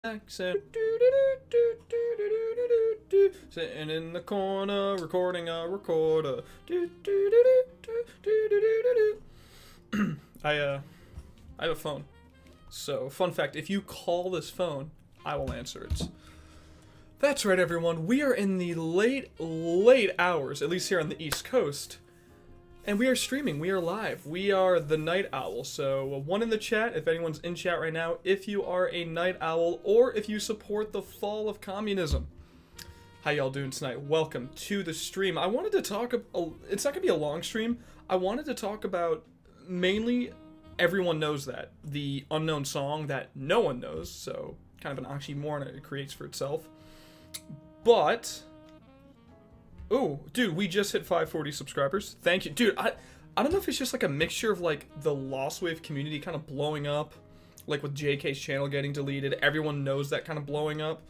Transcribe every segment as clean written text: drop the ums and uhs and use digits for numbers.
Accent. Sitting in the corner, recording a recorder. I have a phone. So, fun fact, if you call this phone, I will answer it. That's right, everyone. We are in the late hours, at least here on the East Coast. And we are streaming. We are live. We are the Night Owl. So, one in the chat, if anyone's in chat right now, if you are a Night Owl or if you support the fall of communism. How y'all doing tonight? Welcome to the stream. I wanted to talk, it's not going to be a long stream. I wanted to talk about mainly Everyone Knows That, the unknown song that no one knows. So, kind of an oxymoron it creates for itself. But... oh, dude, we just hit 540 subscribers. Thank you. Dude, I don't know if it's just like a mixture of like the Lost Wave community kind of blowing up, like with JK's channel getting deleted. Everyone knows that kind of blowing up.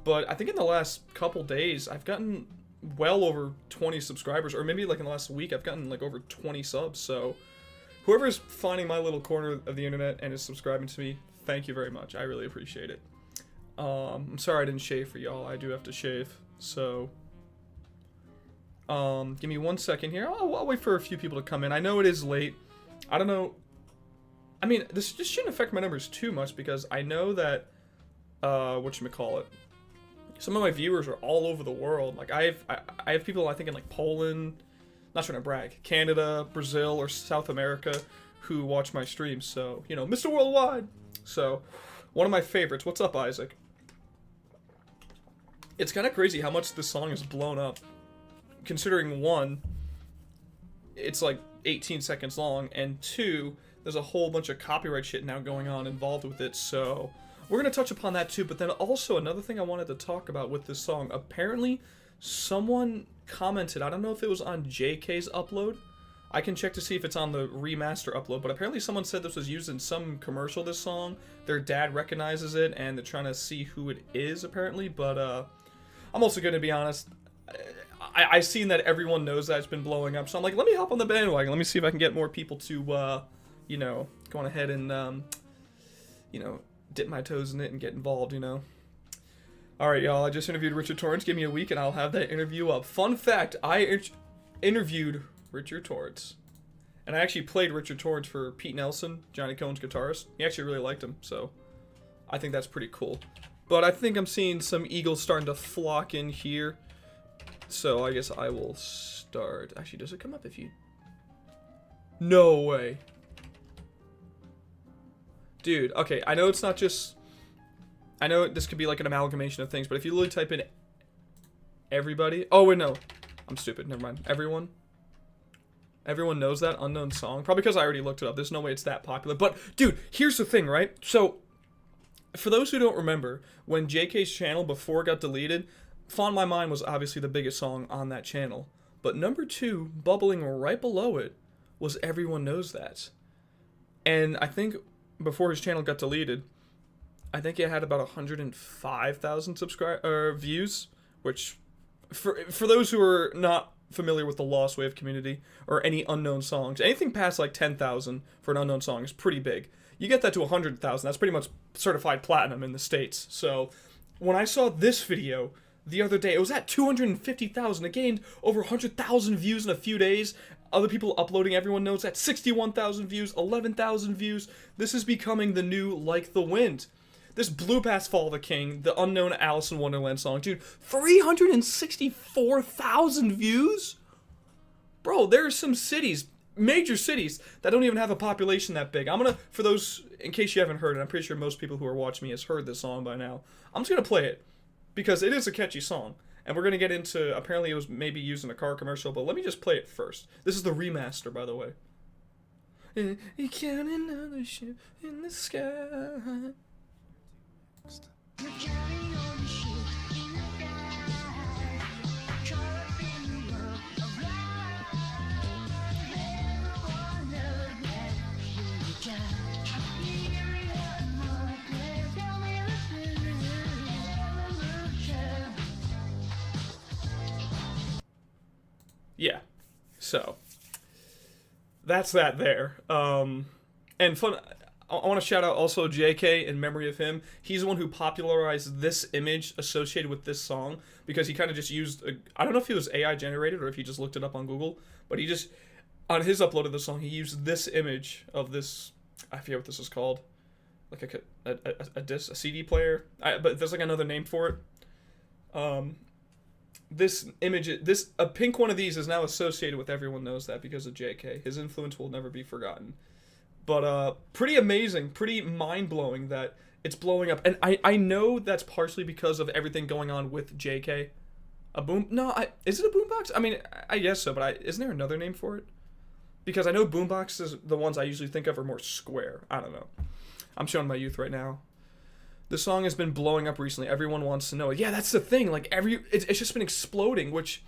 But I think in the last couple days, I've gotten well over 20 subscribers. Or maybe like in the last week, I've gotten like over 20 subs. So whoever's finding my little corner of the internet and is subscribing to me, thank you very much. I really appreciate it. I'm sorry I didn't shave for y'all. I do have to shave. So... give me 1 second here. I'll wait for a few people to come in. I know it is late. I don't know. I mean, this shouldn't affect my numbers too much because I know that, whatchamacallit, some of my viewers are all over the world. Like, I have people, I think, in, like, Poland, not trying to brag, Canada, Brazil, or South America who watch my streams. So, you know, Mr. Worldwide. So, one of my favorites. What's up, Isaac? It's kind of crazy how much this song is blown up. Considering one, it's like 18 seconds long, and two, there's a whole bunch of copyright shit now going on involved with it, so we're going to touch upon that too. But then also another thing I wanted to talk about with this song, apparently someone commented, I don't know if it was on JK's upload, I can check to see if it's on the remaster upload, but apparently someone said this was used in some commercial, this song, their dad recognizes it, and they're trying to see who it is, apparently, but I'm also going to be honest, I've seen that Everyone Knows That it's been blowing up, so I'm like, let me hop on the bandwagon. Let me see if I can get more people to, you know, go on ahead and, you know, dip my toes in it and get involved, you know. Alright, y'all, I just interviewed Richard Torrance. Give me a week and I'll have that interview up. Fun fact, I interviewed Richard Torrance. And I actually played Richard Torrance for Pete Nelson, Johnny Cohen's guitarist. He actually really liked him, so I think that's pretty cool. But I think I'm seeing some eagles starting to flock in here. So, I guess I will start. Actually, does it come up if you... no way. Dude, okay, I know it's not just... I know this could be like an amalgamation of things, but if you literally type in... everybody... oh, wait, no. I'm stupid, never mind. Everyone Knows That unknown song. Probably because I already looked it up. There's no way it's that popular. But, dude, here's the thing, right? So, for those who don't remember, when JK's channel before got deleted... Fawn My Mind was obviously the biggest song on that channel. But number 2, bubbling right below it, was Everyone Knows That. And I think before his channel got deleted, I think it had about 105,000 views, which, for those who are not familiar with the Lost Wave community, or any unknown songs, anything past like 10,000 for an unknown song is pretty big. You get that to 100,000, that's pretty much certified platinum in the States. So, when I saw this video... the other day, it was at 250,000. It gained over 100,000 views in a few days. Other people uploading, Everyone Knows That, 61,000 views, 11,000 views. This is becoming the new Like the Wind. This blew past Fall of the King, the unknown Alice in Wonderland song. Dude, 364,000 views? Bro, there are some cities, major cities, that don't even have a population that big. I'm gonna, for those, in case you haven't heard it, I'm pretty sure most people who are watching me has heard this song by now. I'm just gonna play it. Because it is a catchy song. And we're going to get into... apparently it was maybe used in a car commercial, but let me just play it first. This is the remaster, by the way. You count another ship in the sky. Yeah, so that's that there. And fun, I want to shout out also JK in memory of him. He's the one who popularized this image associated with this song because he kind of just used, I don't know if he was AI generated or if he just looked it up on Google, but he just, on his upload of the song, he used this image of this, I forget what this is called, like a CD player, but there's like another name for it. This image, a pink one of these is now associated with Everyone Knows That because of JK. His influence will never be forgotten. But pretty amazing, pretty mind-blowing that it's blowing up. And I know that's partially because of everything going on with JK. Is it a boombox? I mean, I guess so, but isn't there another name for it? Because I know boomboxes, the ones I usually think of are more square. I don't know. I'm showing my youth right now. The song has been blowing up recently. Everyone wants to know it. Yeah, that's the thing. Like it's just been exploding. Which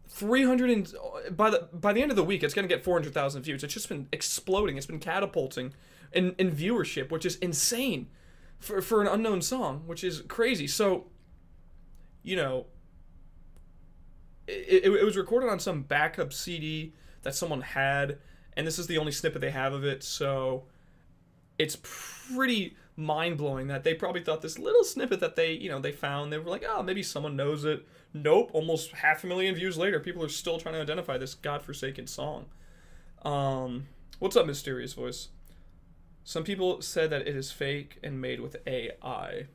300 and by the end of the week, it's gonna get 400,000 views. It's just been exploding. It's been catapulting in viewership, which is insane for an unknown song, which is crazy. So, you know, it was recorded on some backup CD that someone had, and this is the only snippet they have of it. So, it's pretty mind-blowing that they probably thought this little snippet that they found, they were like, oh, maybe someone knows it. Nope, almost 500,000 views later, people are still trying to identify this godforsaken song. What's up, Mysterious Voice? Some people said that it is fake and made with AI.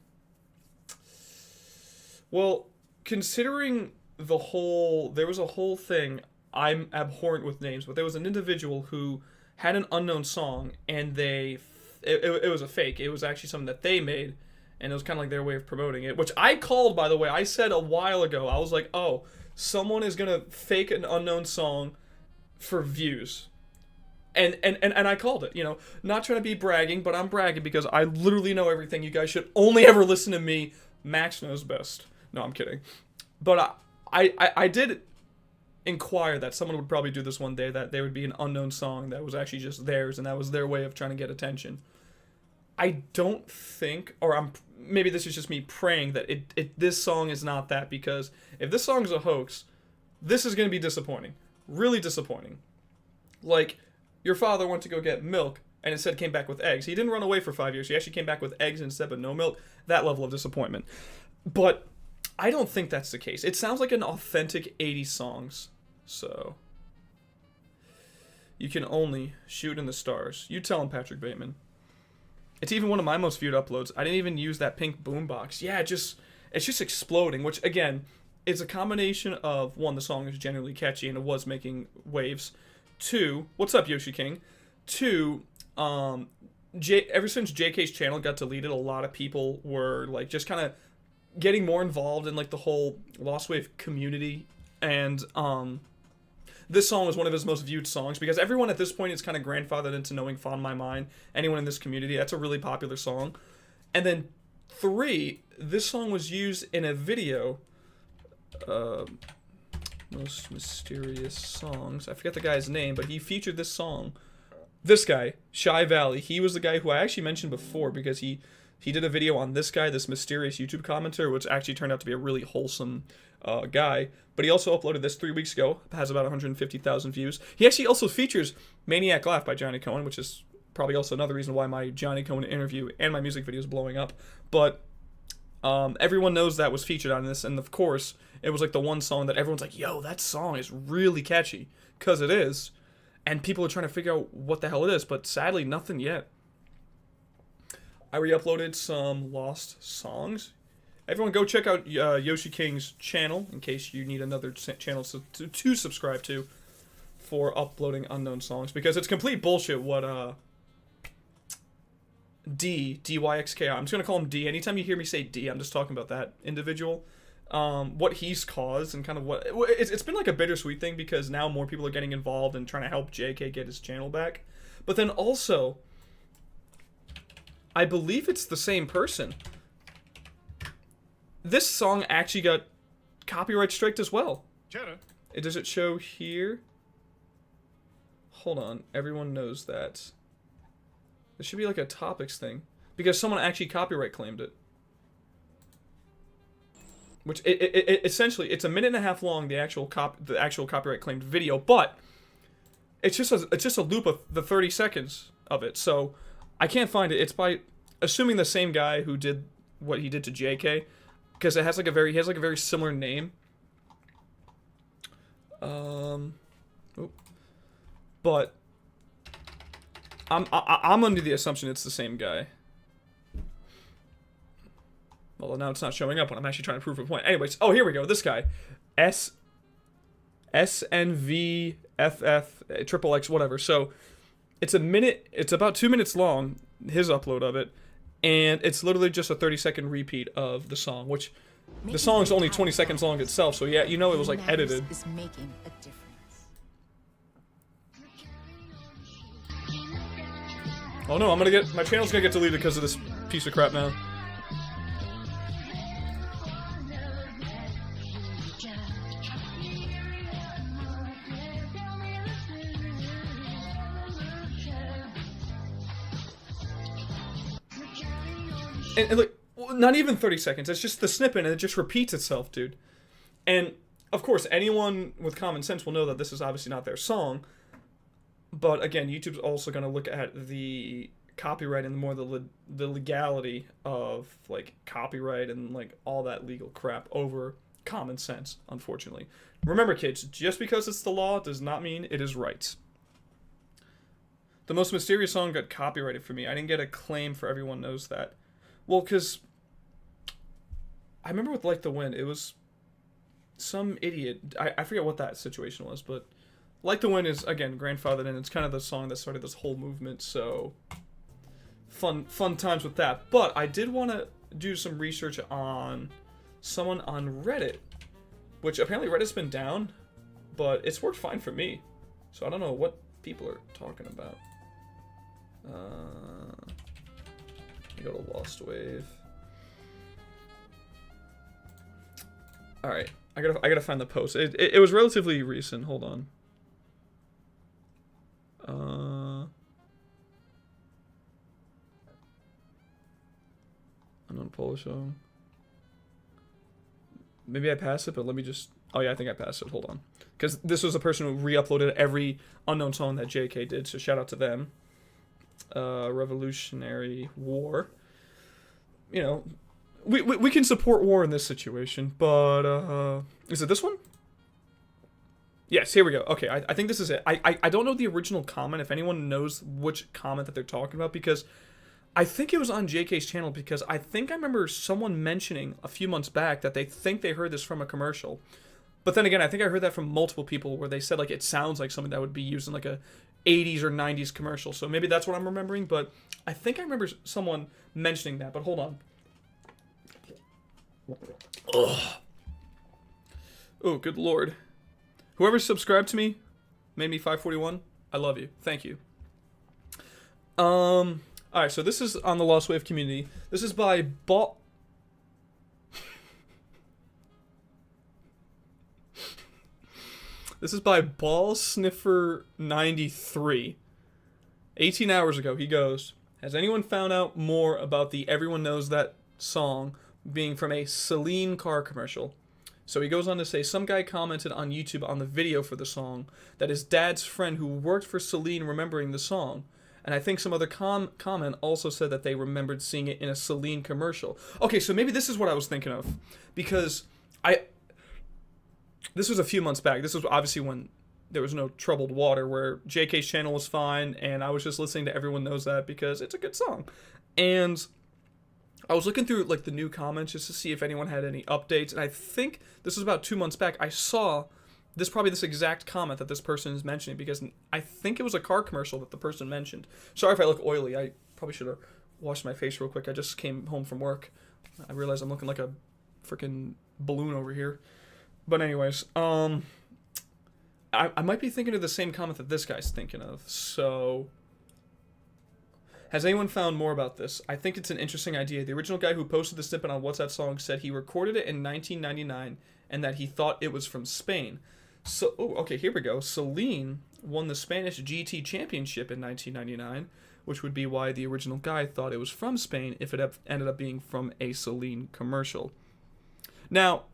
Well, considering there was a whole thing, I'm abhorrent with names, but there was an individual who had an unknown song, and it was a fake. It was actually something that they made, and it was kind of like their way of promoting it, which I called, by the way. I said a while ago, I was like, oh, someone is going to fake an unknown song for views. And I called it, not trying to be bragging, but I'm bragging because I literally know everything. You guys should only ever listen to me. Max knows best. No, I'm kidding. But I did inquire that someone would probably do this one day, that there would be an unknown song that was actually just theirs, and that was their way of trying to get attention. I don't think, or maybe this is just me praying that this song is not that, because if this song is a hoax, this is going to be disappointing. Really disappointing. Like, your father went to go get milk, and instead came back with eggs. He didn't run away for 5 years. He actually came back with eggs instead, but no milk. That level of disappointment. But I don't think that's the case. It sounds like an authentic 80s songs. So, you can only shoot in the stars. You tell him, Patrick Bateman. It's even one of my most viewed uploads. I didn't even use that pink boombox. Yeah, it's just exploding, which, again, is a combination of, one, the song is generally catchy and it was making waves. Two, what's up, Yoshi King? Two, ever since JK's channel got deleted, a lot of people were, like, just kind of getting more involved in, like, the whole Lost Wave community, and, this song was one of his most viewed songs, because everyone at this point is kind of grandfathered into knowing Fond My Mind. Anyone in this community, that's a really popular song. And then, three, this song was used in a video, Most Mysterious Songs. I forget the guy's name, but he featured this song. This guy, Shy Valley, he was the guy who I actually mentioned before, because he did a video on this guy, this mysterious YouTube commenter, which actually turned out to be a really wholesome guy. But he also uploaded this 3 weeks ago. It has about 150,000 views. He actually also features Maniac Laugh by Johnny Cohen, which is probably also another reason why my Johnny Cohen interview and my music video is blowing up. But everyone knows that was featured on this, and of course, it was like the one song that everyone's like, yo, that song is really catchy, because it is. And people are trying to figure out what the hell it is, but sadly, nothing yet. I re-uploaded some lost songs. Everyone go check out Yoshi King's channel in case you need another channel to subscribe to for uploading unknown songs, because it's complete bullshit what DYXKI, I'm just going to call him D. Anytime you hear me say D, I'm just talking about that individual. What he's caused and kind of what... It's been like a bittersweet thing, because now more people are getting involved and trying to help JK get his channel back. But then also, I believe it's the same person. This song actually got copyright striked as well. Does it show here? Hold on. Everyone knows that. There should be like a topics thing, because someone actually copyright claimed it. Which essentially, it's a minute and a half long, the actual copyright claimed video, but it's just a loop of the 30 seconds of it. So I can't find it. It's by assuming the same guy who did what he did to JK, because it has like a very he has like a very similar name. But I'm under the assumption it's the same guy. Well, now it's not showing up when I'm actually trying to prove a point. Anyways, oh, here we go. This guy, SNVFF triple X whatever. So it's a minute. It's about 2 minutes long. His upload of it, and it's literally just a 30-second repeat of the song, which the song's only 20 seconds long itself. So yeah, you know it was like edited. Is making a difference. Oh no, my channel's gonna get deleted because of this piece of crap now. And like, not even 30 seconds, it's just the snippet and it just repeats itself, dude. And, of course, anyone with common sense will know that this is obviously not their song. But, again, YouTube's also going to look at the copyright and more the legality of, like, copyright and, like, all that legal crap over common sense, unfortunately. Remember, kids, just because it's the law does not mean it is right. The Most Mysterious Song got copyrighted for me. I didn't get a claim for Everyone Knows That. Well, because I remember with Like the Wind, it was some idiot. I forget what that situation was, but Like the Wind is, again, grandfathered in. It's kind of the song that started this whole movement, so fun times with that. But I did want to do some research on someone on Reddit, which apparently Reddit's been down, but it's worked fine for me. So I don't know what people are talking about. Go to Lost Wave. All right, I gotta find the post. It was relatively recent. Hold on. Unknown Polish song. Maybe I passed it, but let me just. Oh yeah, I think I passed it. Hold on, because this was a person who re-uploaded every unknown song that JK did. So shout out to them. Revolutionary War. You know, we can support war in this situation, but is it this one? Yes, here we go. Okay, I think this is it. I don't know the original comment, if anyone knows which comment that they're talking about, because I think it was on JK's channel, because I think I remember someone mentioning a few months back that they think they heard this from a commercial. But then again, I think I heard that from multiple people where they said, like, it sounds like something that would be used in, like, a 80s or 90s commercial. So maybe that's what I'm remembering, but I think I remember someone mentioning that. But hold on. Ugh. Oh, good lord. Whoever subscribed to me, made me 541, I love you. Thank you. Alright, so this is on the Lost Wave community. This is by This is by Ball Sniffer 93. 18 hours ago, he goes, has anyone found out more about the Everyone Knows That song being from a Celine car commercial? So he goes on to say, some guy commented on YouTube on the video for the song that his dad's friend who worked for Celine remembering the song. And I think some other comment also said that they remembered seeing it in a Celine commercial. Okay, so maybe this is what I was thinking of. Because this was a few months back. This was obviously when there was no troubled water, where JK's channel was fine, and I was just listening to Everyone Knows That because it's a good song. And I was looking through, like, the new comments just to see if anyone had any updates, and I think this was about 2 months back. I saw this exact comment that this person is mentioning, because I think it was a car commercial that the person mentioned. Sorry if I look oily. I probably should have washed my face real quick. I just came home from work. I realized I'm looking like a freaking balloon over here. But anyways, I might be thinking of the same comment that this guy's thinking of. So, has anyone found more about this? I think it's an interesting idea. The original guy who posted the snippet on What's That Song said he recorded it in 1999 and that he thought it was from Spain. So, okay, here we go. Celine won the Spanish GT Championship in 1999, which would be why the original guy thought it was from Spain if it ended up being from a Celine commercial. Now,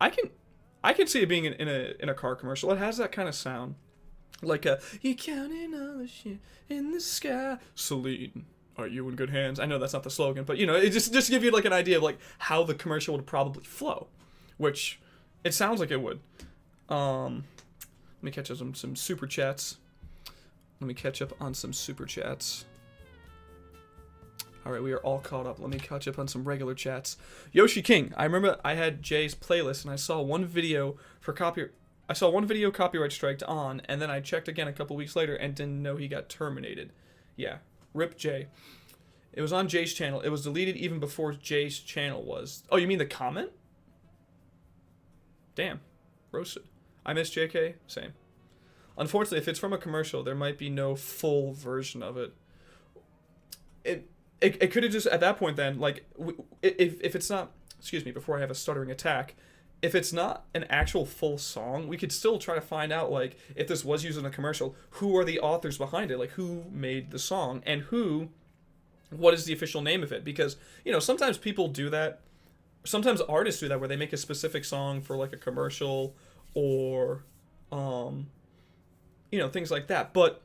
I can see it being in a car commercial. It has that kind of sound. Like, you counting all the shit in the sky. Celine, are you in good hands? I know that's not the slogan, but, you know, it just give you, like, an idea of, like, how the commercial would probably flow. Which, it sounds like it would. Let me catch up on some super chats. Alright, we are all caught up. Let me catch up on some regular chats. Yoshi King, I remember I had Jay's playlist, and I saw one video copyright striked on, and then I checked again a couple weeks later and didn't know he got terminated. Yeah, rip Jay. It was on Jay's channel. It was deleted even before Jay's channel was. Oh, you mean the comment? Damn. Roasted. I miss JK? Same. Unfortunately, if it's from a commercial, there might be no full version of it. It could have just, at that point then, like, if it's not, excuse me, before I have a stuttering attack, if it's not an actual full song, we could still try to find out, like, if this was used in a commercial, who are the authors behind it? Like, who made the song, and what is the official name of it? Because, you know, sometimes people do that. Sometimes artists do that, where they make a specific song for, like, a commercial, or, you know, things like that. But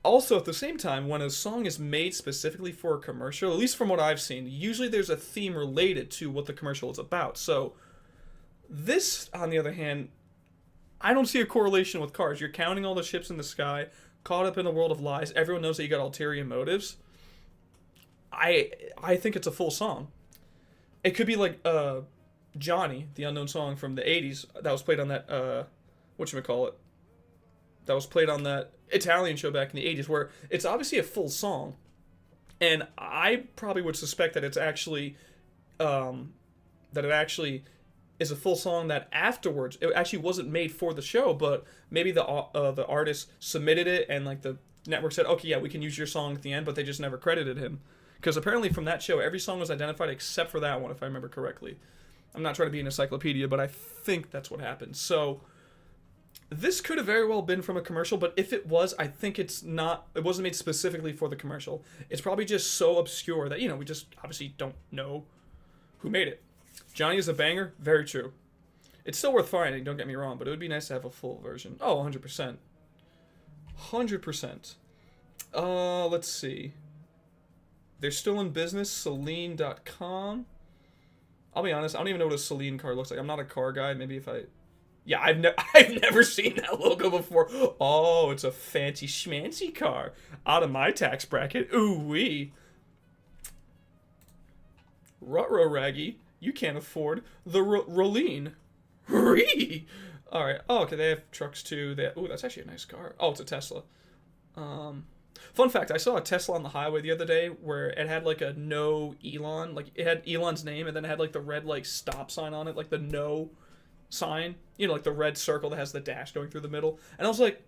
also, at the same time, when a song is made specifically for a commercial, at least from what I've seen, usually there's a theme related to what the commercial is about. So, this, on the other hand, I don't see a correlation with Cars. You're counting all the ships in the sky, caught up in a world of lies. Everyone knows that you got ulterior motives. I think it's a full song. It could be like Johnny, the unknown song from the 80s that was played on that, whatchamacallit, that was played on that Italian show back in the 80s, where it's obviously a full song. And I probably would suspect that it's actually, that it actually is a full song that afterwards, it actually wasn't made for the show, but maybe the artist submitted it and, like, the network said, okay, yeah, we can use your song at the end, but they just never credited him. Because apparently from that show, every song was identified except for that one, if I remember correctly. I'm not trying to be an encyclopedia, but I think that's what happened. So, this could have very well been from a commercial, but if it was, I think it wasn't made specifically for the commercial. It's probably just so obscure that, you know, we just obviously don't know who made it. Johnny is a banger? Very true. It's still worth finding, don't get me wrong, but it would be nice to have a full version. Oh, 100%. 100%. Let's see. They're still in business, Celine.com. I'll be honest, I don't even know what a Celine car looks like. I'm not a car guy. Maybe if I... Yeah, I've never seen that logo before. Oh, it's a fancy schmancy car. Out of my tax bracket. Ooh-wee. Ruh-roh, Raggy. You can't afford the Roline. Ree. Alright. Oh, okay, they have trucks too. Ooh, that's actually a nice car. Oh, it's a Tesla. Fun fact, I saw a Tesla on the highway the other day where it had, like, a no Elon. Like, it had Elon's name, and then it had, like, the red, like, stop sign on it. Like, the no sign. You know, like, the red circle that has the dash going through the middle. And I was like,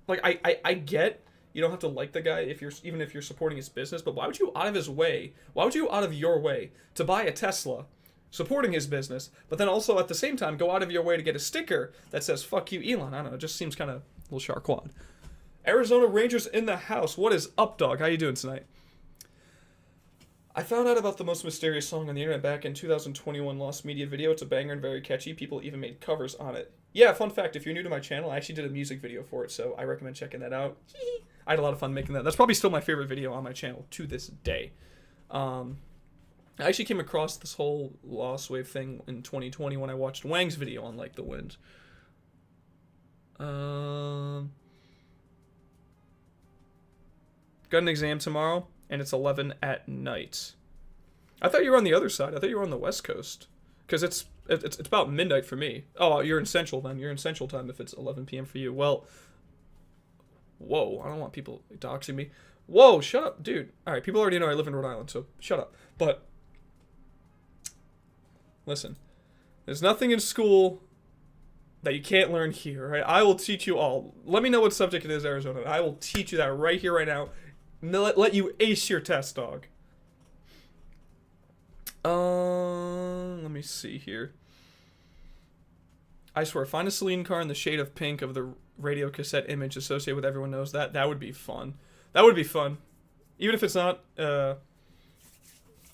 I get you don't have to like the guy even if you're supporting his business, but why would you go out of your way to buy a Tesla supporting his business, but then also at the same time go out of your way to get a sticker that says fuck you Elon? I don't know, it just seems kind of a little Sharquad. Arizona Rangers in the house. What is up, dog? How you doing tonight? I found out about the most mysterious song on the internet back in 2021 Lost Media video. It's a banger and very catchy. People even made covers on it. Yeah, fun fact, if you're new to my channel, I actually did a music video for it, so I recommend checking that out. I had a lot of fun making that. That's probably still my favorite video on my channel to this day. I actually came across this whole Lost Wave thing in 2020 when I watched Wang's video on Like the Wind. Got an exam tomorrow, and it's 11 at night. I thought you were on the other side. I thought you were on the West Coast. Because it's about midnight for me. Oh, you're in Central then. You're in Central time if it's 11 p.m. for you. Well, whoa, I don't want people doxing me. Whoa, shut up, dude. Alright, people already know I live in Rhode Island, so shut up. But, listen, there's nothing in school that you can't learn here, right? I will teach you all. Let me know what subject it is, Arizona. I will teach you that right here, right now. Let you ace your test, dog. Let me see here. I swear, find a Celine car in the shade of pink of the radio cassette image associated with Everyone Knows That. That would be fun. That would be fun. Even if it's not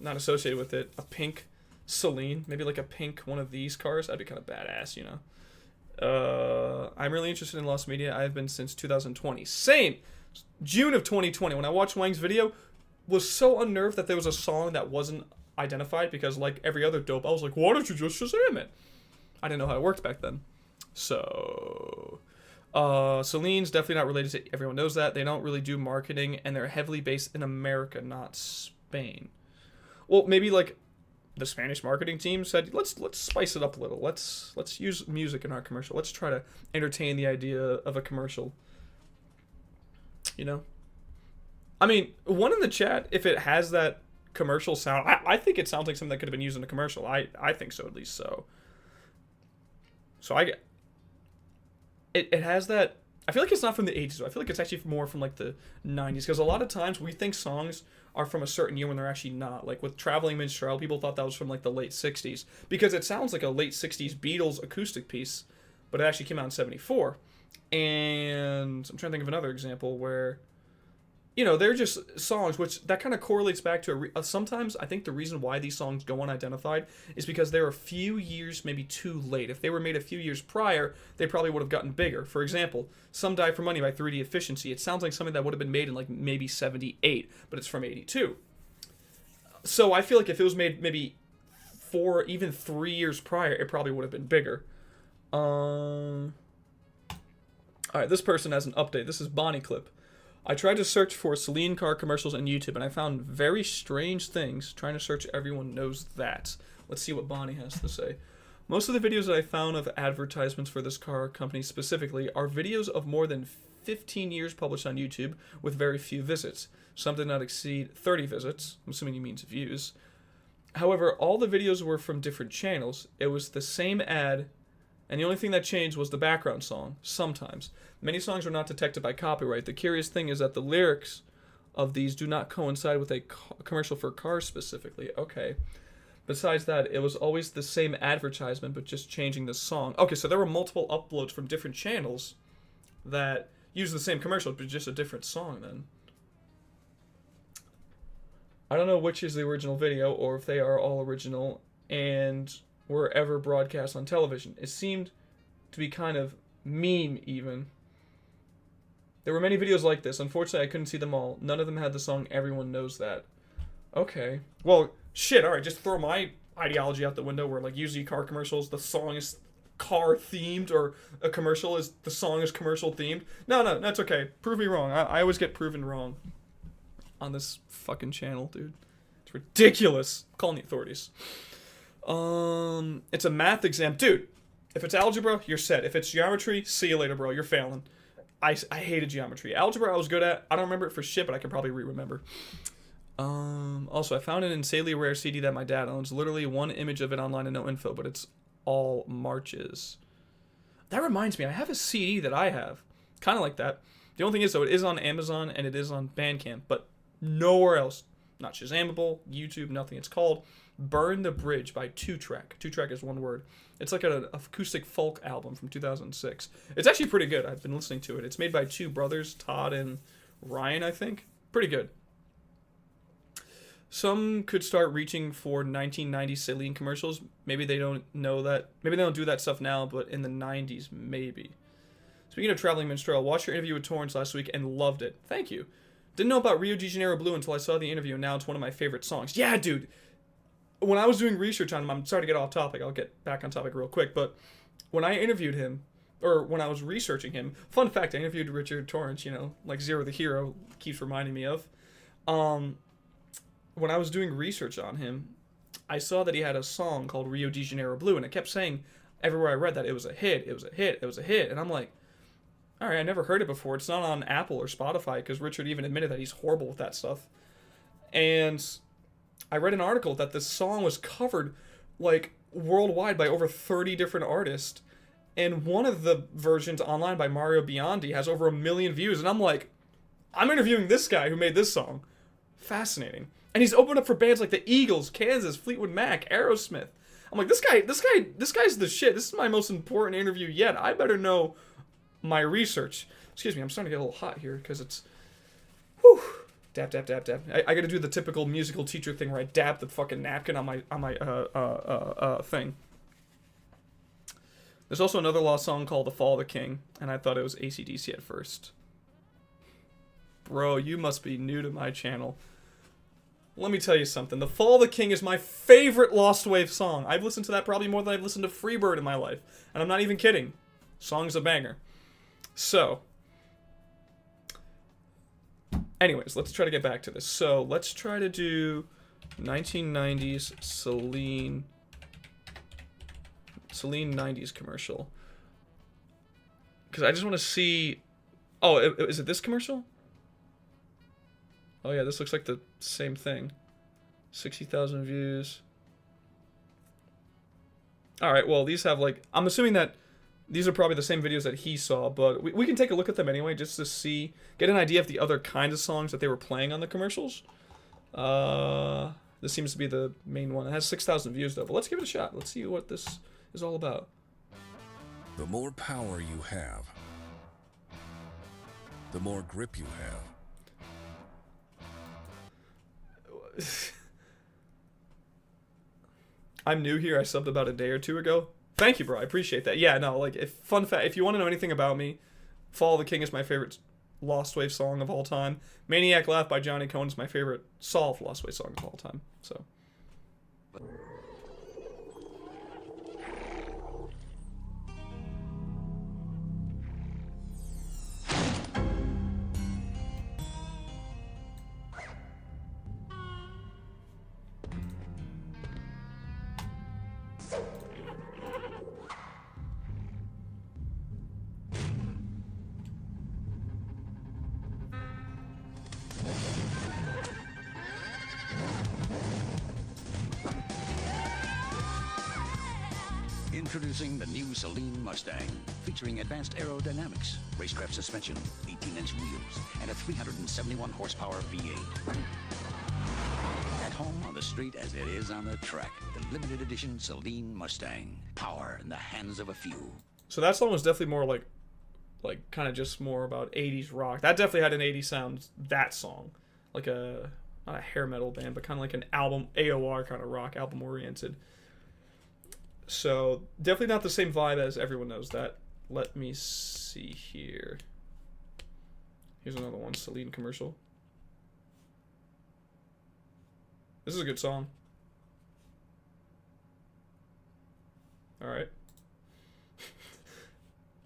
associated with it. A pink Celine. Maybe like a pink one of these cars. That'd be kind of badass, you know. I'm really interested in lost media. I've been since 2020. Same. June of 2020. When I watched Wang's video, was so unnerved that there was a song that wasn't identified because, like every other dope, I was like, why don't you just Shazam it? I didn't know how it worked back then. So, Celine's definitely not related to. Everyone knows that. They don't really do marketing, and they're heavily based in America, not Spain. Well, maybe like the Spanish marketing team said, let's spice it up a little. Let's use music in our commercial. Let's try to entertain the idea of a commercial. You know? I mean, one in the chat, if it has that commercial sound, I think it sounds like something that could have been used in a commercial. I think so, at least. So it has that. I feel like it's not from the 80s. I feel like it's actually more from like the 90s, because a lot of times we think songs are from a certain year when they're actually not. Like with Traveling Minstrel, people thought that was from like the late 60s because it sounds like a late 60s Beatles acoustic piece, but it actually came out in 74. And I'm trying to think of another example where, you know, they're just songs, which that kind of correlates back to sometimes I think the reason why these songs go unidentified is because they're a few years maybe too late. If they were made a few years prior, they probably would have gotten bigger. For example, Some Die for Money by 3D Efficiency. It sounds like something that would have been made in like maybe 78, but it's from 82. So I feel like if it was made maybe 4, even 3 years prior, it probably would have been bigger. Alright, this person has an update. This is Bonnie Clip. I tried to search for Celine car commercials on YouTube, and I found very strange things. Trying to search Everyone Knows That. Let's see what Bonnie has to say. Most of the videos that I found of advertisements for this car company specifically are videos of more than 15 years published on YouTube with very few visits. Some did not exceed 30 visits. I'm assuming he means views. However, all the videos were from different channels. It was the same ad, and the only thing that changed was the background song, sometimes. Many songs were not detected by copyright. The curious thing is that the lyrics of these do not coincide with a commercial for cars specifically. Okay. Besides that, it was always the same advertisement, but just changing the song. Okay, so there were multiple uploads from different channels that use the same commercial, but just a different song then. I don't know which is the original video, or if they are all original, and were ever broadcast on television. It seemed to be kind of meme even. There were many videos like this. Unfortunately, I couldn't see them all. None of them had the song Everyone Knows That. Okay. Well, shit, alright, just throw my ideology out the window where, like, usually car commercials, the song is car-themed, or a commercial is, the song is commercial-themed. No, that's okay. Prove me wrong. I always get proven wrong on this fucking channel, dude. It's ridiculous. I'm calling the authorities. It's a math exam. Dude, if it's algebra, you're set. If it's geometry, see you later, bro. You're failing. I hated geometry. Algebra, I was good at. I don't remember it for shit, but I can probably re-remember. Also, I found an insanely rare CD that my dad owns. Literally one image of it online and no info, but it's all marches. That reminds me, I have a CD that I have. Kind of like that. The only thing is, though, it is on Amazon and it is on Bandcamp, but nowhere else. Not Shazamable, YouTube, nothing. It's called Burn the Bridge by 2Track. 2Track is one word. It's like an acoustic folk album from 2006. It's actually pretty good. I've been listening to it. It's made by two brothers, Todd and Ryan, I think. Pretty good. Some could start reaching for 1990s Celine commercials. Maybe they don't know that. Maybe they don't do that stuff now, but in the 90s, maybe. Speaking of Traveling Minstrel, watched your interview with Torrance last week and loved it. Thank you. Didn't know about Rio de Janeiro Blue until I saw the interview, and now it's one of my favorite songs. Yeah, dude. When I was doing research on him, I'm sorry to get off topic. I'll get back on topic real quick. But when I interviewed him, or when I was researching him, fun fact, I interviewed Richard Torrance, you know, like Zero the Hero keeps reminding me of. When I was doing research on him, I saw that he had a song called Rio de Janeiro Blue, and it kept saying everywhere I read that it was a hit, it was a hit, it was a hit. And I'm like, all right, I never heard it before. It's not on Apple or Spotify, because Richard even admitted that he's horrible with that stuff. And I read an article that this song was covered, like, worldwide by over 30 different artists. And one of the versions online by Mario Biondi has over 1 million views. And I'm like, I'm interviewing this guy who made this song. Fascinating. And he's opened up for bands like the Eagles, Kansas, Fleetwood Mac, Aerosmith. I'm like, this guy's the shit. This is my most important interview yet. I better know my research. Excuse me, I'm starting to get a little hot here because it's, whew, dab, dab, dab, dab. I gotta do the typical musical teacher thing where I dab the fucking napkin on my thing. There's also another lost song called The Fall of the King, and I thought it was AC/DC at first. Bro, you must be new to my channel. Let me tell you something. The Fall of the King is my favorite Lost Wave song. I've listened to that probably more than I've listened to Freebird in my life. And I'm not even kidding. Song's a banger. So, anyways, let's try to get back to this. So, let's try to do 1990s Celine 90s commercial. Because I just want to see... Oh, is it this commercial? Oh yeah, this looks like the same thing. 60,000 views. Alright, well, these have like... I'm assuming that these are probably the same videos that he saw, but we can take a look at them anyway, just to see... Get an idea of the other kinds of songs that they were playing on the commercials. This seems to be the main one. It has 6,000 views, though, but let's give it a shot. Let's see what this is all about. The more power you have, the more grip you have. I'm new here. I subbed about a day or two ago. Thank you, bro. I appreciate that. Yeah, no, like, fun fact, if you want to know anything about me, Fall of the King is my favorite Lost Wave song of all time. Maniac Laugh by Johnny Cohen is my favorite Solve Lost Wave song of all time. So. Introducing the new Celine Mustang, featuring advanced aerodynamics, racecraft suspension, 18-inch wheels, and a 371 horsepower V8. At home on the street as it is on the track, the limited edition Celine Mustang. Power in the hands of a few. So that song was definitely more like kind of just more about 80s rock. That definitely had an 80s sound, that song. Like not a hair metal band, but kind of like an album, AOR kind of rock, album oriented. So, definitely not the same vibe as Everyone Knows That. Let me see here. Here's another one, Celine commercial. This is a good song. Alright.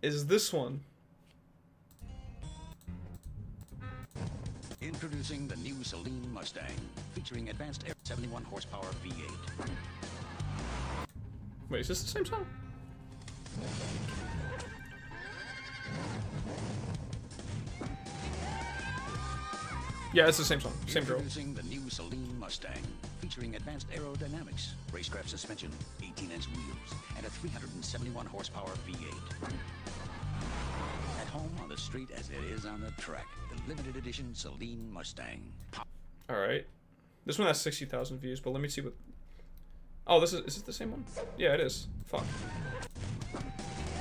Is this one? Introducing the new Celine Mustang, featuring advanced 71 horsepower V8. Wait, is this the same song? Yeah, it's the same song. Same girl. Introducing the new Celine Mustang, featuring advanced aerodynamics, racecraft suspension, 18-inch wheels, and a 371 horsepower V8. At home on the street as it is on the track, the limited edition Celine Mustang. Alright. This one has 60,000 views, but let me see what... Oh, is it the same one? Yeah, it is. Fuck.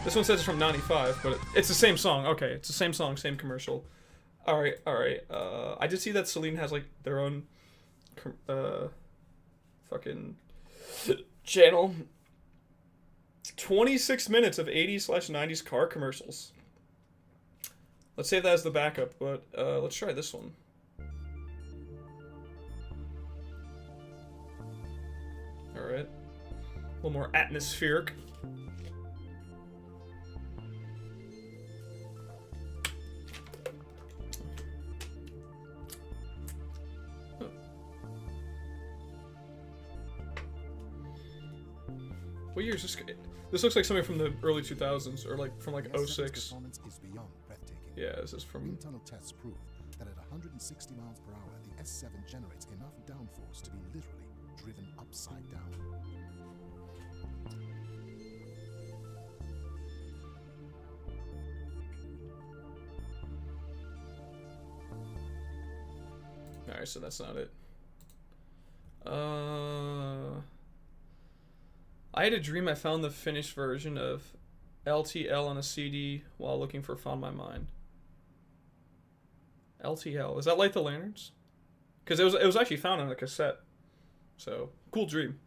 This one says it's from 95, but it's the same song. Okay, it's the same song, same commercial. Alright. I did see that Celine has, like, their own... fucking... channel. 26 minutes of 80s/90s car commercials. Let's save that as the backup, but, let's try this one. Alright. A little more atmospheric. What year is this? This looks like something from the early 2000s, or like from like 06. Yeah, this is from... Internal tests prove that at 160 miles per hour, the S7 generates enough downforce to be literally driven upside down. Alright, so that's not it. I had a dream I found the finished version of LTL on a CD while looking for Found My Mind. LTL. Is that Light the Lanterns? Because it was actually found on a cassette. So, cool dream.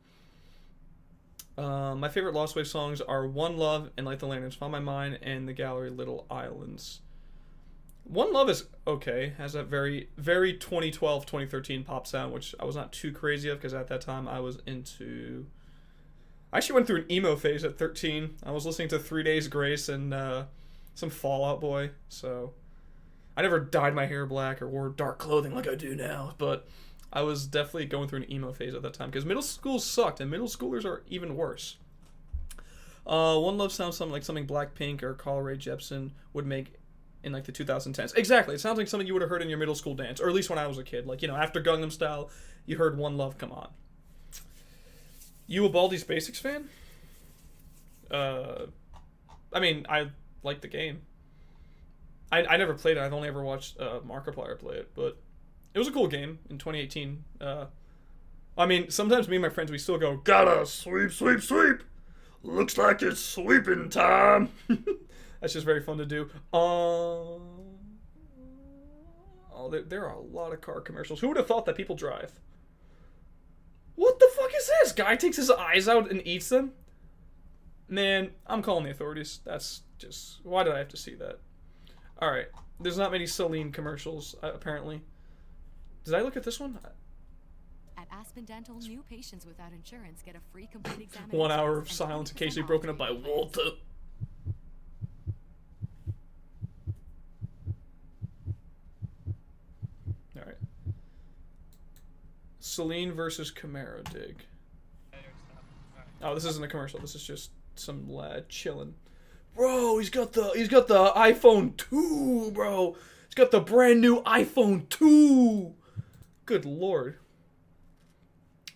My favorite Lost Wave songs are One Love and Light the Lanterns, Find My Mind, and The Gallery Little Islands. One Love is okay, has that very, very 2012, 2013 pop sound, which I was not too crazy of, because at that time I was into... I actually went through an emo phase at 13. I was listening to 3 Days Grace and some Fall Out Boy, so... I never dyed my hair black or wore dark clothing like I do now, but I was definitely going through an emo phase at that time, because middle school sucked, and middle schoolers are even worse. One Love sounds something like something Blackpink or Carl Rae Jepsen would make in like the 2010s. Exactly, it sounds like something you would have heard in your middle school dance, or at least when I was a kid. Like, you know, after Gangnam Style, you heard One Love come on. You a Baldi's Basics fan? I mean, I like the game. I never played it. I've only ever watched Markiplier play it, but it was a cool game in 2018. I mean, sometimes me and my friends, we still go, gotta sweep, sweep, sweep. Looks like it's sweeping time. That's just very fun to do. Oh, there are a lot of car commercials. Who would have thought that people drive? What the fuck is this? Guy takes his eyes out and eats them? Man, I'm calling the authorities. That's just... Why did I have to see that? Alright. There's not many Celine commercials, apparently. Did I look at this one? At Aspen Dental, new patients without insurance get a free complete examination. 1 hour of silence occasionally broken up by Walter. Alright. Celine versus Camaro dig. Oh, this isn't a commercial. This is just some lad chilling. Bro, he's got the iPhone 2, bro. He's got the brand new iPhone 2. Good lord.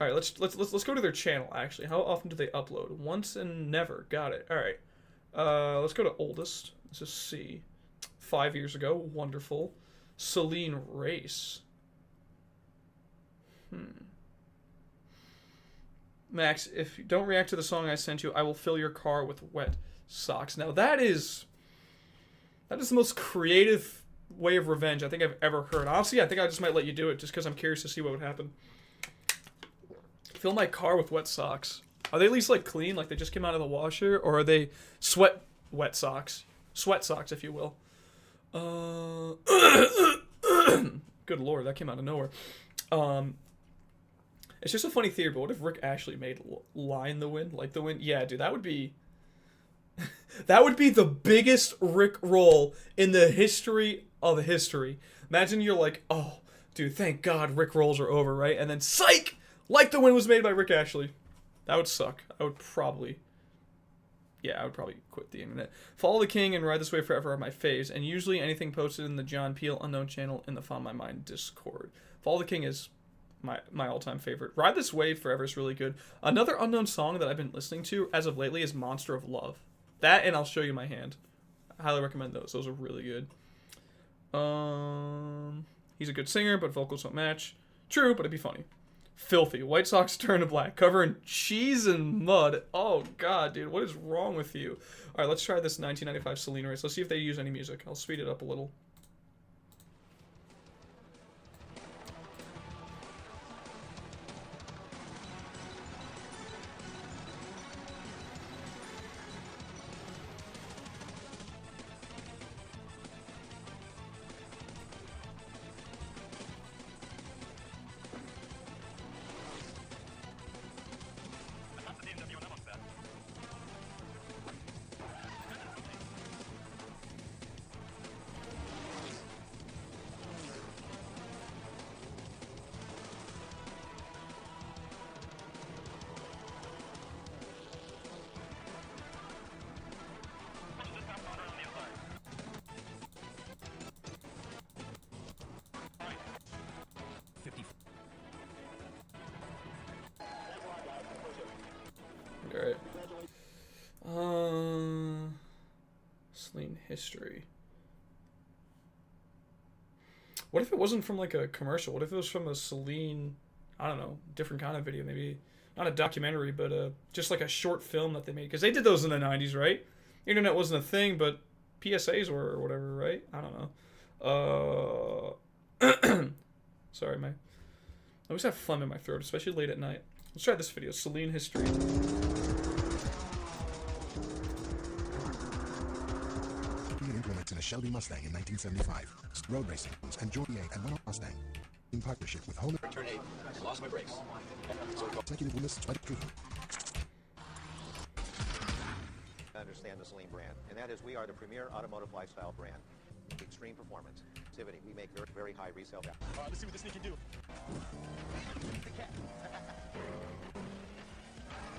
All right, let's go to their channel. Actually, how often do they upload? Once and never. Got it. All right. Let's go to oldest. Let's just see. 5 years ago. Wonderful. Celine Race. Max, if you don't react to the song I sent you, I will fill your car with wet socks. Now that is the most creative way of revenge I think I've ever heard. Honestly, I think I just might let you do it just because I'm curious to see what would happen. Fill my car with wet socks. Are they at least like clean, like they just came out of the washer, or are they wet socks? Sweat socks, if you will. Good lord, that came out of nowhere. It's just a funny theory, but what if Rick Ashley made Line the Wind, Like the Wind? Yeah, dude, that would be... that would be the biggest Rick roll in the history of history. Imagine you're like, oh, dude, thank God Rick rolls are over, right? And then, psych! Like the Wind was made by Rick Ashley. That would suck. I would probably quit the internet. Follow the King and Ride This Way Forever are my faves, and usually anything posted in the John Peel Unknown channel in the Find My Mind Discord. Follow the King is my all-time favorite. Ride This Way Forever is really good. Another unknown song that I've been listening to as of lately is Monster of Love. That and I'll Show You My Hand. I highly recommend those. Those are really good. He's a good singer, but vocals don't match. True, but it'd be funny. Filthy. White Sox turn to black. Cover in cheese and mud. Oh, God, dude. What is wrong with you? All right, let's try this 1995 Celine Race. Let's see if they use any music. I'll speed it up a little. Alright. Celine history. What if it wasn't from like a commercial? What if it was from a Celine, I don't know, different kind of video? Maybe not a documentary, but just like a short film that they made. Because they did those in the 90s, right? Internet wasn't a thing, but PSAs were or whatever, right? I don't know. Sorry, I always have phlegm in my throat, especially late at night. Let's try this video. Celine history. Implemented in a Shelby Mustang in 1975. Road racing and Georgia and one Mustang. In partnership with Honda. Turn 8. Lost my brakes. Executive winners by the Understand the Celine brand, and that is we are the premier automotive lifestyle brand. Extreme performance, activity. We make very, very high resale value. Let's see what this thing can do.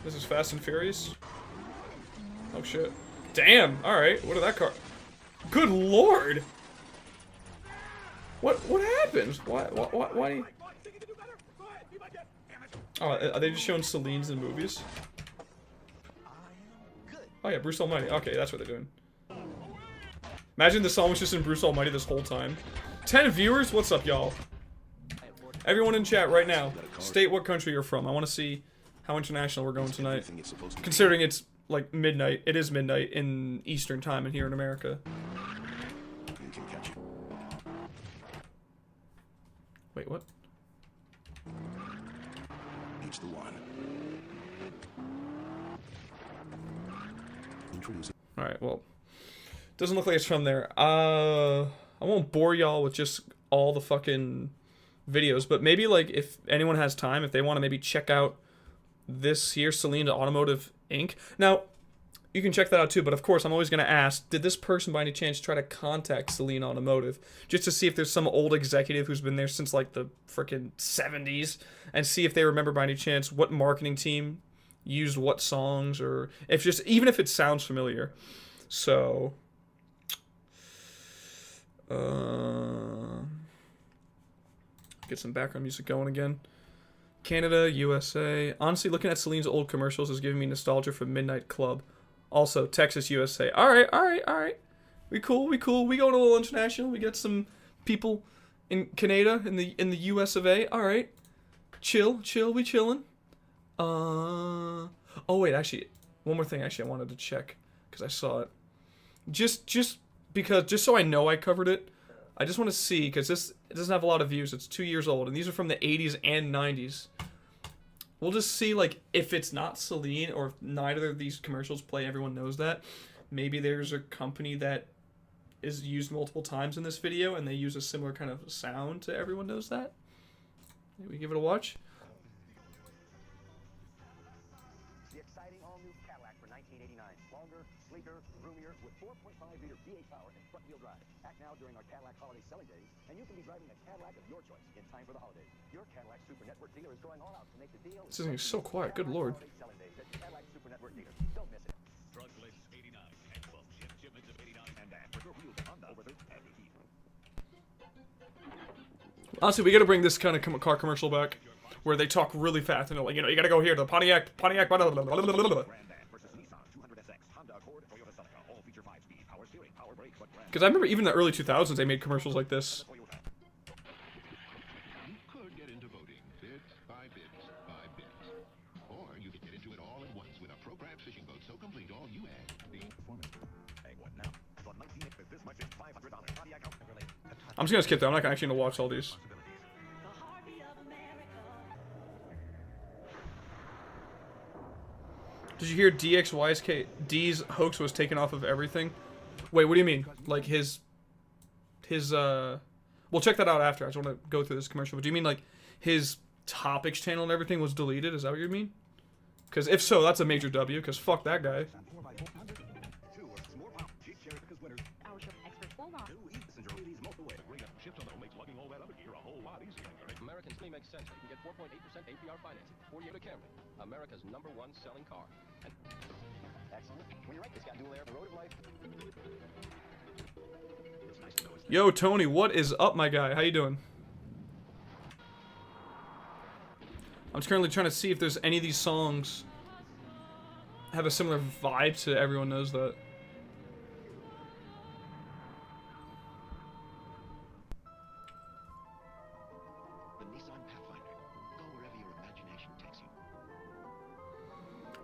This is Fast and Furious. Oh shit. Damn. All right. What did that car? Good lord. What happened? Why? Oh, are they just showing Celine's in movies? Oh yeah, Bruce Almighty. Okay, that's what they're doing. Imagine the song was just in Bruce Almighty this whole time. 10 viewers? What's up, y'all? Everyone in chat right now, state what country you're from. I want to see how international we're going tonight. Considering it's like midnight. It is midnight in Eastern time and here in America. Wait, what? Each the one. Alright, well. Doesn't look like it's from there. I won't bore y'all with just all the fucking videos, but maybe, like, if anyone has time, if they want to maybe check out this here, Celine Automotive Inc. Now, you can check that out too, but of course, I'm always going to ask, did this person by any chance try to contact Celine Automotive just to see if there's some old executive who's been there since, like, the frickin' 70s, and see if they remember by any chance what marketing team used what songs, or if just, even if it sounds familiar. So, get some background music going again. Canada, USA. Honestly, looking at Celine's old commercials is giving me nostalgia for Midnight Club. Also, Texas, USA. Alright. We cool. We going a little international. We got some people in Canada, in the US of A. Alright. Chill, we chillin'. Oh wait, actually, one more thing actually I wanted to check, because I saw it. Just so I know I covered it, I just want to see, because it doesn't have a lot of views. It's 2 years old, and these are from the 80s and 90s. We'll just see, like, if it's not Celine, or if neither of these commercials play, everyone knows that. Maybe there's a company that is used multiple times in this video, and they use a similar kind of sound to Everyone Knows That. Maybe give it a watch. The exciting all-new Cadillac for 1989. Longer, sleeker, roomier, with 4.5-liter V8 power and front-wheel drive. Act now during our Cadillac holiday selling days, and you can be driving a Cadillac of your choice in time for the holidays. Your Cadillac Super Network dealer is going all out to make the deal. This is so quiet. Good lord. Cadillac Super Network dealer. Don't miss it. Truck list 89 and 12 shipments of 89 and for wheels Honda over 30 and heat. Honestly, we gotta bring this kind of car commercial back, where they talk really fast and they're like, you know, you gotta go here to the Pontiac, blah, blah, blah, blah, blah, blah. Because I remember even in the early 2000s, they made commercials like this. You could get into voting bit by bit by bit. Or you could get into it all at once with a programmed fishing boat so complete all you add. I'm just gonna skip that. I'm not actually gonna watch all these. Did you hear DXYSKD's hoax was taken off of everything? Wait, what do you mean? Like his we'll check that out after. I just want to go through this commercial. But do you mean like his topics channel and everything was deleted? Is that what you mean? Because if so, that's a major W, because fuck that guy. Americans may make sense. You can get 4.8% APR financing, 48 Camry, America's #1 selling car. And excellent. When you're right, this got dual air, the road of life. Yo, Tony, what is up, my guy? How you doing? I'm just currently trying to see if there's any of these songs have a similar vibe to Everyone Knows That.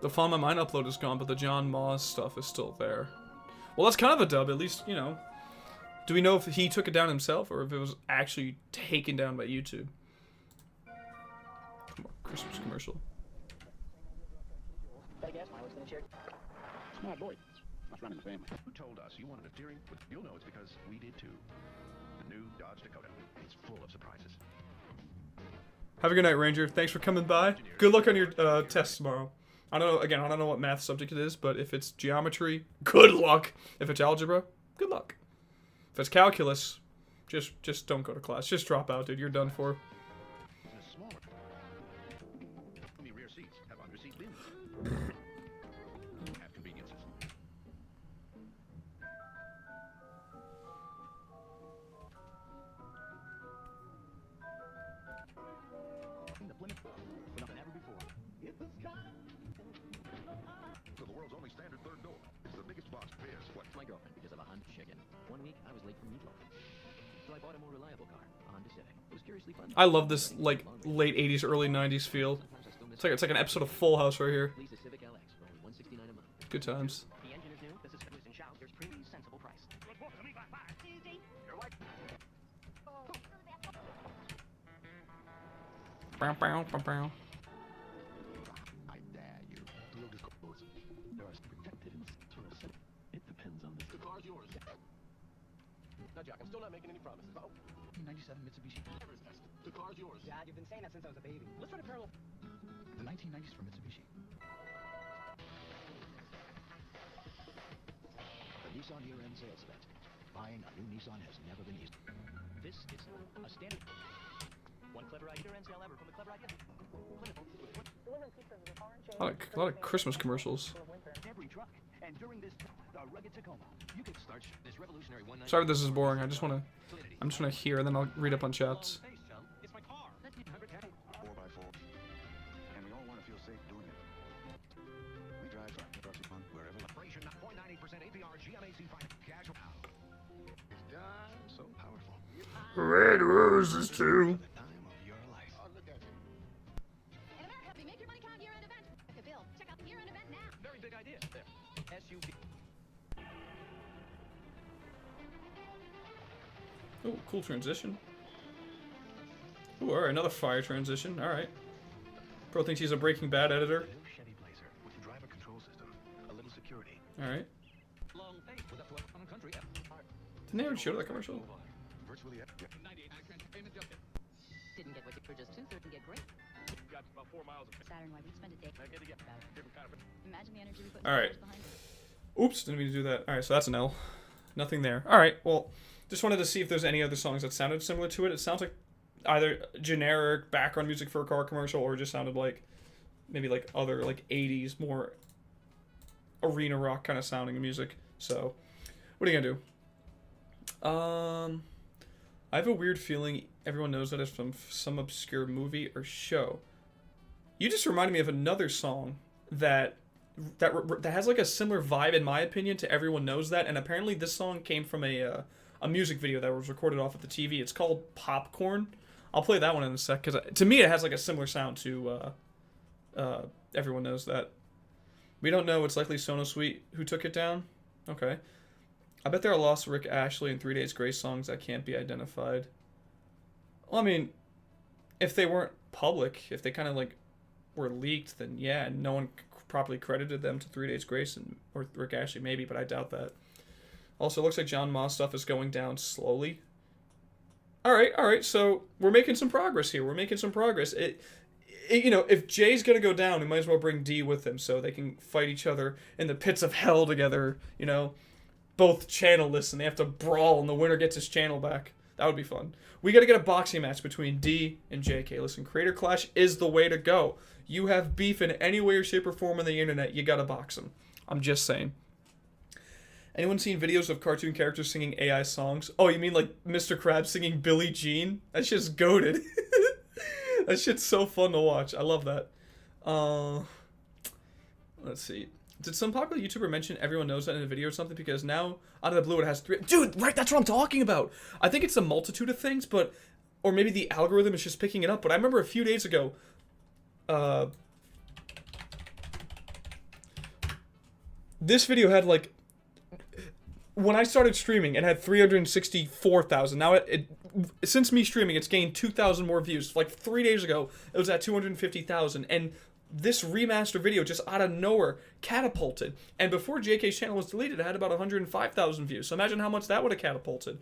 The Find My Mind upload is gone, but the John Moss stuff is still there. Well, that's kind of a dub, at least, you know. Do we know if he took it down himself, or if it was actually taken down by YouTube? Christmas commercial. Smart boy. Must run in the family. Who told us you wanted a steering? You'll know it's because we did too. The new Dodge Dakota. It's full of surprises. Have a good night, Ranger. Thanks for coming by. Good luck on your test tomorrow. I don't know. Again, I don't know what math subject it is, but if it's geometry, good luck. If it's algebra, good luck. If it's calculus, just don't go to class. Just drop out, dude. You're done for. Smaller. Only rear seats have under-seat bins. Have conveniences. The Plymouth enough than ever before. Hit the sky. So the world's only standard third door. It's the biggest box of beers. What? My girlfriend because of a Honda chicken. 1 week I was late for meatloaf. So I bought a more reliable car, a Honda Civic. It was curiously fun. I love this like late '80s, early '90s feel. It's like an episode of Full House right here. Lease a Civic LX for only $169 a month. Good times. The engine is new. The suspension and shout. There's pretty sensible price. Bow, bow, bow, bow. I dare you. Real disclose. There are protected in sort of set. It depends on the car's yours. Now, Jack, I'm still not making any promises. Oh, 1997 Mitsubishi Everest test. The car's yours. Dad, you've been saying that since I was a baby. Let's run a parallel. The 1990s from Mitsubishi. The Nissan year-end sales event. Buying a new Nissan has never been easy. This is a standard. One clever idea and sale ever from a clever idea. A lot of Christmas commercials. Every truck. And during this, the rugged Tacoma, you can start this revolutionary 190. Sorry if this is boring. I'm just wanna hear, and then I'll read up on chats. It's my car. 4x4. And we all want to feel safe doing it. We drive fun wherever. Operation 0.98% APR GMAC casual. It's done so powerful. Red roses too. The time of your life. Oh, look at you. In America, we make your money count year-end event. Bill, check out the year-end event now. Very big idea. There. SUV. Oh, cool transition. Oh, alright, another fire transition. Alright. Bro thinks he's a Breaking Bad editor. A new Chevy Blazer with a driver control system, a little security. Alright. Long face with a flip on country. Didn't they ever show that commercial? Virtually 98 payment adjusted. Didn't get what you purchased to, so it can get great. Got about 4 miles of Saturn, why we spend a day I get about different kind of. Imagine the energy we put Alright. behind it. Oops, didn't mean to do that. Alright, so that's an L. Nothing there. Alright, well, just wanted to see if there's any other songs that sounded similar to it. It sounds like either generic background music for a car commercial or just sounded like maybe like other like 80s, more arena rock kind of sounding music. So, what are you gonna do? I have a weird feeling everyone knows that it's from some obscure movie or show. You just reminded me of another song that has like a similar vibe, in my opinion, to Everyone Knows That, and apparently this song came from a music video that was recorded off of the TV. It's called Popcorn. I'll play that one in a sec, because to me it has like a similar sound to Everyone Knows That. We don't know. It's likely Sono Sweet who took it down. Okay. I bet there are lost Rick Ashley and 3 Days Grace songs that can't be identified. Well, I mean, if they weren't public, if they kind of like were leaked, then yeah, no one properly credited them to 3 Days Grace or Rick Ashley maybe, but I doubt that. Also, it looks like John Ma's stuff is going down slowly. All right, so we're making some progress here. We're making some progress. You know, if Jay's gonna go down, we might as well bring D with him so they can fight each other in the pits of hell together. You know, both channelless, and they have to brawl, and the winner gets his channel back. That would be fun. We got to get a boxing match between D and JK. Listen, Creator Clash is the way to go. You have beef in any way or shape or form on the internet, you got to box them. I'm just saying. Anyone seen videos of cartoon characters singing AI songs? Oh, you mean like Mr. Krabs singing Billie Jean? That shit's goated. That shit's so fun to watch. I love that. Let's see. Did some popular YouTuber mention Everyone Knows That in a video or something? Because now, out of the blue, it has 3... Dude, right, that's what I'm talking about! I think it's a multitude of things, but... Or maybe the algorithm is just picking it up, but I remember a few days ago... This video had, like... when I started streaming, it had 364,000. Now, since me streaming, it's gained 2,000 more views. Like 3 days ago, it was at 250,000. And this remaster video just out of nowhere catapulted. And before JK's channel was deleted, it had about 105,000 views. So imagine how much that would have catapulted.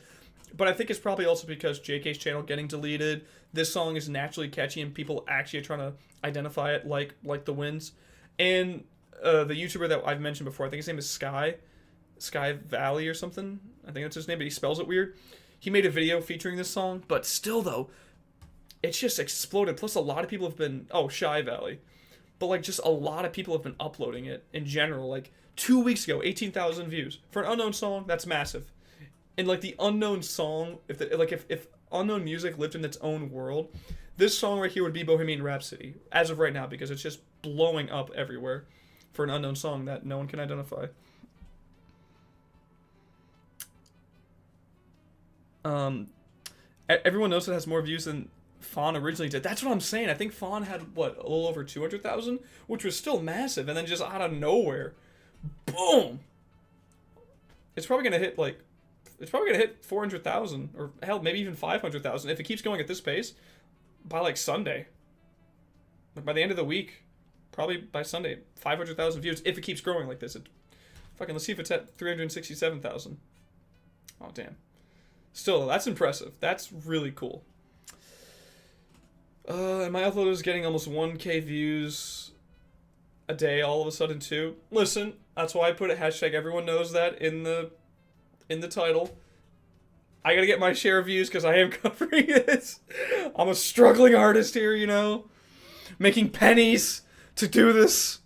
But I think it's probably also because JK's channel getting deleted, this song is naturally catchy and people actually are trying to identify it like the Winds. And the YouTuber that I've mentioned before, I think his name is Sky Valley or something. I think that's his name, but he spells it weird. He made a video featuring this song, but still though, it's just exploded. Plus a lot of people have been, Shy Valley. But like just a lot of people have been uploading it in general. Like 2 weeks ago, 18,000 views. For an unknown song, that's massive. And like the unknown song, if unknown music lived in its own world, this song right here would be Bohemian Rhapsody, as of right now, because it's just blowing up everywhere for an unknown song that no one can identify. Everyone knows it has more views than Fawn originally did. That's what I'm saying. I think Fawn had, a little over 200,000, which was still massive, and then just out of nowhere, boom! It's probably gonna hit, it's probably gonna hit 400,000, or hell, maybe even 500,000, if it keeps going at this pace, by, Sunday. By the end of the week, probably by Sunday, 500,000 views, if it keeps growing like this. Let's see if it's at 367,000. Oh, damn. Still, that's impressive. That's really cool. And my upload is getting almost 1K views a day all of a sudden, too. Listen, that's why I put a hashtag everyone knows that in the title. I gotta get my share of views because I am covering this. I'm a struggling artist here, making pennies to do this.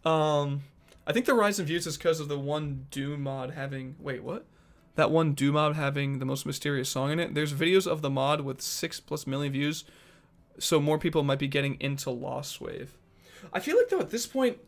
I think the rise in views is because of the one Doom mod having... Wait, what? That one Doom mod having the most mysterious song in it. There's videos of the mod with 6+ million views, so more people might be getting into Lost Wave. I feel like, though, at this point,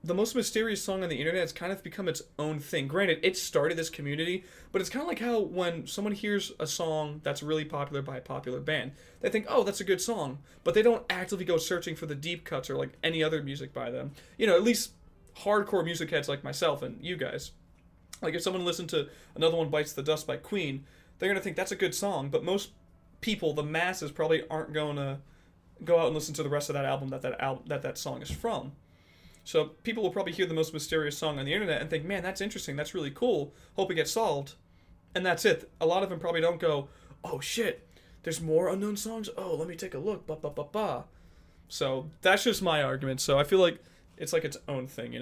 the most mysterious song on the internet has kind of become its own thing. Granted, it started this community, but it's kind of like how when someone hears a song that's really popular by a popular band, they think, oh, that's a good song, but they don't actively go searching for the deep cuts or, any other music by them. At least hardcore music heads like myself and you guys. If someone listened to Another One Bites the Dust by Queen, they're going to think that's a good song, but most people, the masses, probably aren't going to go out and listen to the rest of that album that song is from. So people will probably hear the most mysterious song on the internet and think, man, that's interesting, that's really cool, hope it gets solved. And that's it. A lot of them probably don't go, oh shit, there's more unknown songs? Oh, let me take a look, ba-ba-ba-ba. So that's just my argument. So I feel like it's its own thing,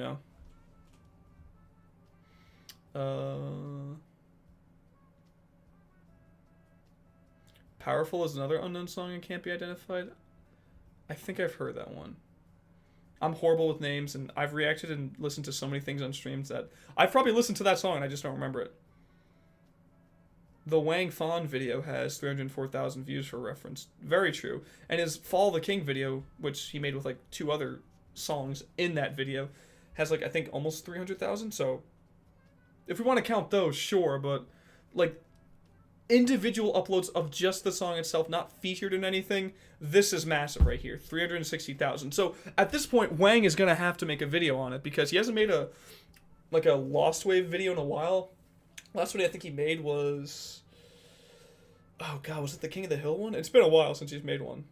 Powerful is another unknown song and can't be identified. I think I've heard that one. I'm horrible with names, and I've reacted and listened to so many things on streams that I've probably listened to that song and I just don't remember it. The Wang Fawn video has 304,000 views for reference. Very true. And his Fall the King video, which he made with 2 other songs in that video, has I think almost 300,000. So if we want to count those, sure, but individual uploads of just the song itself, not featured in anything, this is massive right here, 360,000. So at this point, Wang is gonna have to make a video on it because he hasn't made a Lost Wave video in a while. Last one I think he made was, oh god, was it the King of the Hill one? It's been a while since he's made one.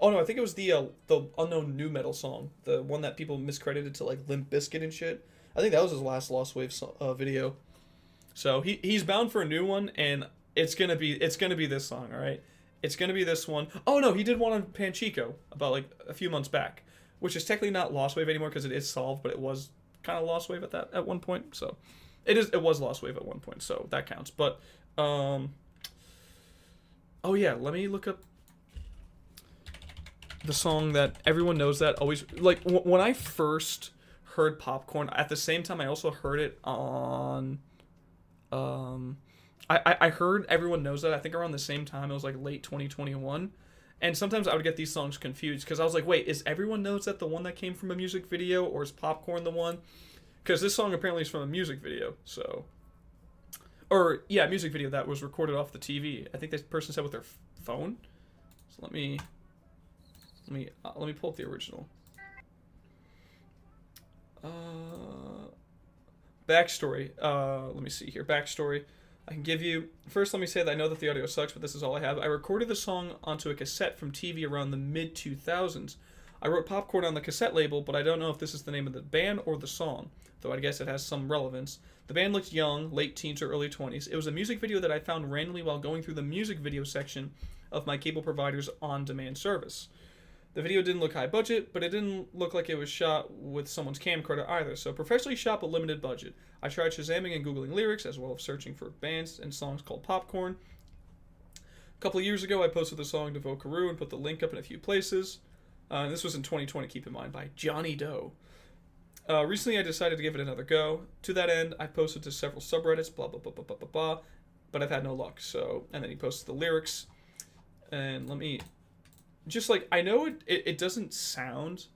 Oh no, I think it was the unknown nu metal song, the one that people miscredited to Limp Bizkit and shit. I think that was his last Lost Wave video. So he's bound for a new one, and it's gonna be this song, all right? It's gonna be this one. Oh no, he did one on Panchico about a few months back, which is technically not Lost Wave anymore because it is solved, but it was kind of Lost Wave at one point. So it was Lost Wave at one point, so that counts. But oh yeah, let me look up the song that everyone knows that always when I first heard Popcorn. At the same time, I also heard it on. I heard Everyone Knows That, I think around the same time. It was late 2021. And sometimes I would get these songs confused because I was like, wait, is Everyone Knows That the one that came from a music video, or is Popcorn the one? Because this song apparently is from a music video, so. Or, yeah, music video that was recorded off the TV. I think this person said with their phone. So let me pull up the original. backstory. Let me see here. Backstory. I can give you... First, let me say that I know that the audio sucks, but this is all I have. I recorded the song onto a cassette from TV around the mid-2000s. I wrote Popcorn on the cassette label, but I don't know if this is the name of the band or the song, though I guess it has some relevance. The band looked young, late teens or early 20s. It was a music video that I found randomly while going through the music video section of my cable provider's on-demand service. The video didn't look high budget, but it didn't look like it was shot with someone's camcorder either, so professionally shot but limited budget. I tried Shazamming and Googling lyrics, as well as searching for bands and songs called Popcorn. A couple of years ago, I posted the song to Vocaroo and put the link up in a few places. This was in 2020, keep in mind, by Johnny Doe. Recently, I decided to give it another go. To that end, I posted to several subreddits, blah, blah, blah, blah, blah, blah, blah, but I've had no luck, so... And then he posted the lyrics, and let me... Just, like, I know it doesn't sound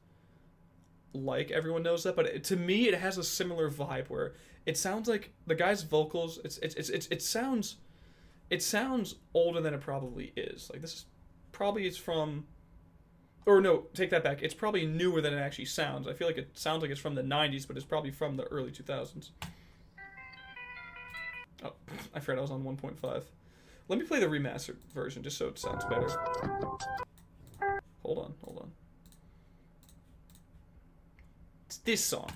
like Everyone Knows That, but to me, it has a similar vibe, where it sounds like the guy's vocals, it sounds older than it probably is. Like, this is... Probably it's from... Or no, take that back. It's probably newer than it actually sounds. I feel like it sounds like it's from the 90s, but it's probably from the early 2000s. Oh, I forgot I was on 1.5. Let me play the remastered version, just so it sounds better. Hold on. It's this song.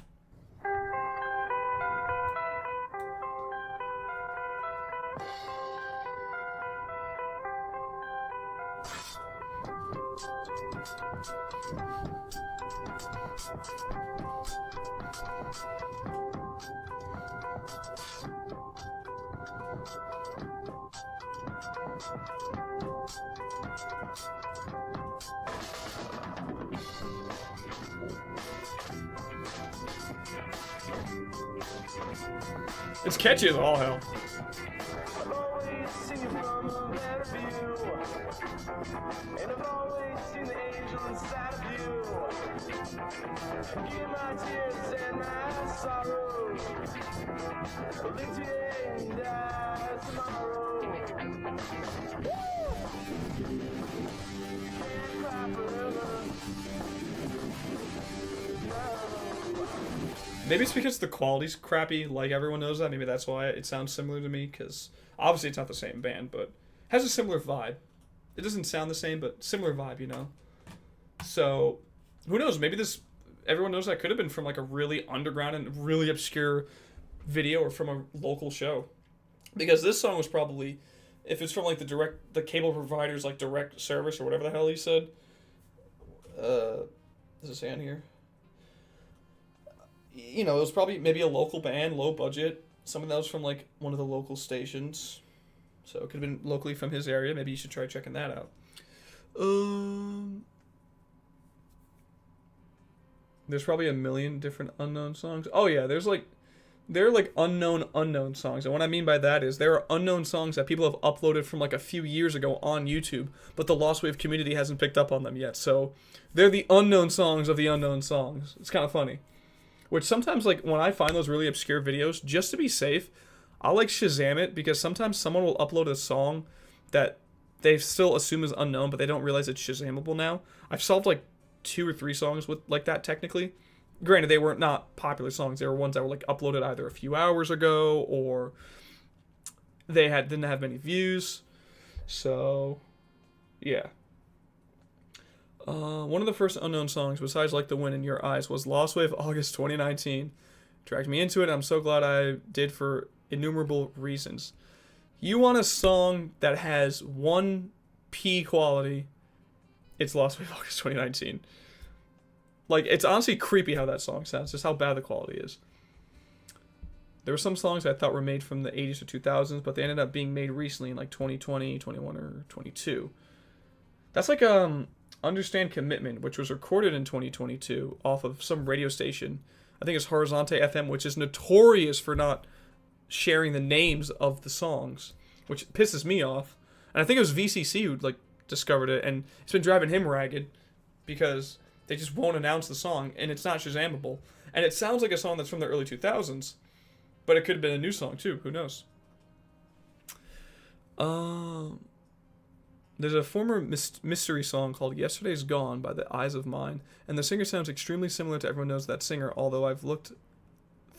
It's catchy as all hell. Maybe it's because the quality's crappy, like Everyone Knows That. Maybe that's why it sounds similar to me, because obviously it's not the same band, but has a similar vibe. It doesn't sound the same, but similar vibe, you know? So, who knows? Maybe this Everyone Knows That could have been from like a really underground and really obscure video or from a local show. Because this song was probably, if it's from like the cable provider's like direct service or whatever the hell he said. Does it say on here? You know, it was probably maybe a local band, low budget, something that was from like one of the local stations. So it could have been locally from his area. Maybe you should try checking that out. There's probably a million different unknown songs. Oh yeah, there are like unknown songs. And what I mean by that is there are unknown songs that people have uploaded from like a few years ago on YouTube, but the Lost Wave community hasn't picked up on them yet. So they're the unknown songs of the unknown songs. It's kind of funny. Which sometimes, like, when I find those really obscure videos, just to be safe, I'll, like, Shazam it, because sometimes someone will upload a song that they still assume is unknown, but they don't realize it's Shazamable now. I've solved, like, 2 or 3 songs with like that, technically. Granted, they were not popular songs. They were ones that were, like, uploaded either a few hours ago, or they didn't have many views. So, yeah. One of the first unknown songs, besides Like the Wind in Your Eyes, was Lost Wave August 2019. Dragged me into it. I'm so glad I did for innumerable reasons. You want a song that has 1p quality, it's Lost Wave August 2019. Like, it's honestly creepy how that song sounds, just how bad the quality is. There were some songs I thought were made from the 80s or 2000s, but they ended up being made recently in like 2020, 21, or 22. That's like, Understand Commitment, which was recorded in 2022 off of some radio station. I think it's Horizonte FM, which is notorious for not sharing the names of the songs, which pisses me off. And I think it was VCC who like discovered it, and it's been driving him ragged because they just won't announce the song, and it's not Shazamable. And it sounds like a song that's from the early 2000s, but it could have been a new song too. Who knows? There's a former mystery song called Yesterday's Gone by the Eyes of Mine, and the singer sounds extremely similar to Everyone Knows That singer, although I've looked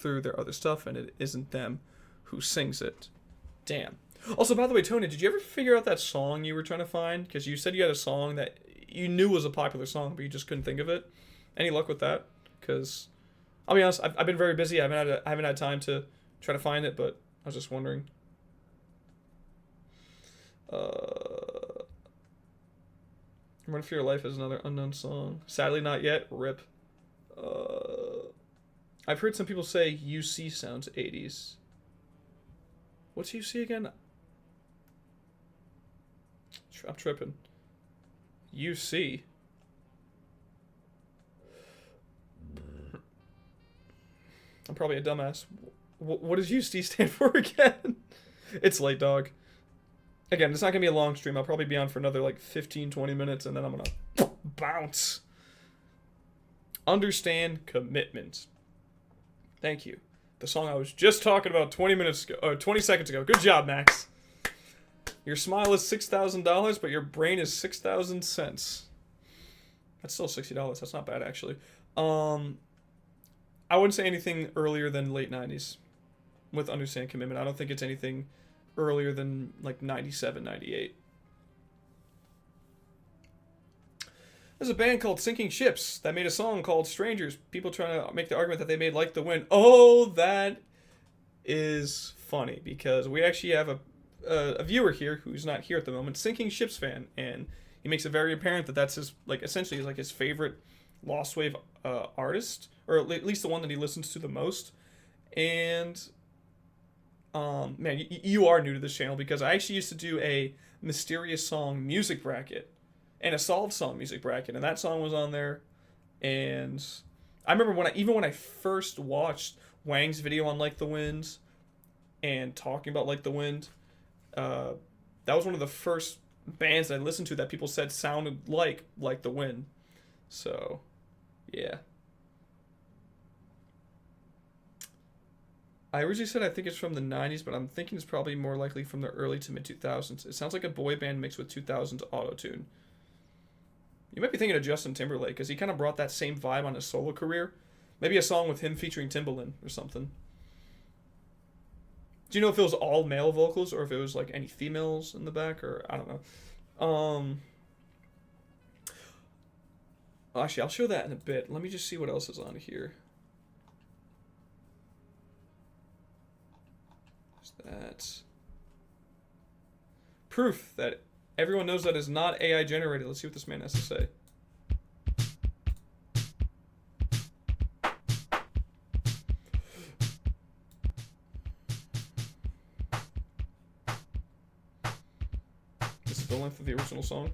through their other stuff, and it isn't them who sings it. Damn. Also, by the way, Tony, did you ever figure out that song you were trying to find? Because you said you had a song that you knew was a popular song, but you just couldn't think of it. Any luck with that? Because I'll be honest, I've been very busy. I haven't had time to try to find it, but I was just wondering. Run for Your Life is another unknown song. Sadly, not yet. Rip. I've heard some people say UC sounds 80s. What's UC again? I'm tripping. UC. I'm probably a dumbass. What does UC stand for again? It's late, dog. Again, it's not going to be a long stream. I'll probably be on for another like 15, 20 minutes, and then I'm going to bounce. Understand Commitment. Thank you. The song I was just talking about 20 seconds ago. Good job, Max. Your smile is $6,000, but your brain is 6,000 cents. That's still $60. That's not bad, actually. I wouldn't say anything earlier than late 90s with Understand Commitment. I don't think it's anything earlier than like 97, 98. There's a band called Sinking Ships that made a song called Strangers. People trying to make the argument that they made Like the Wind. Oh, that is funny because we actually have a viewer here who's not here at the moment, Sinking Ships fan, and he makes it very apparent that that's his, like, essentially like his favorite Lost Wave artist, or at least the one that he listens to the most. And man, you are new to this channel because I actually used to do a mysterious song music bracket and a solved song music bracket, and that song was on there. And I remember when I first watched Wang's video on Like the Wind and talking about Like the Wind, that was one of the first bands I listened to that people said sounded like the Wind. So, yeah. I originally said I think it's from the 90s, but I'm thinking it's probably more likely from the early to mid-2000s. It sounds like a boy band mixed with 2000s auto-tune. You might be thinking of Justin Timberlake, because he kind of brought that same vibe on his solo career. Maybe a song with him featuring Timbaland or something. Do you know if it was all male vocals, or if it was like any females in the back, or I don't know. Actually, I'll show that in a bit. Let me just see what else is on here. That's proof that everyone knows that is not AI generated. Let's see what this man has to say. This is the length of the original song.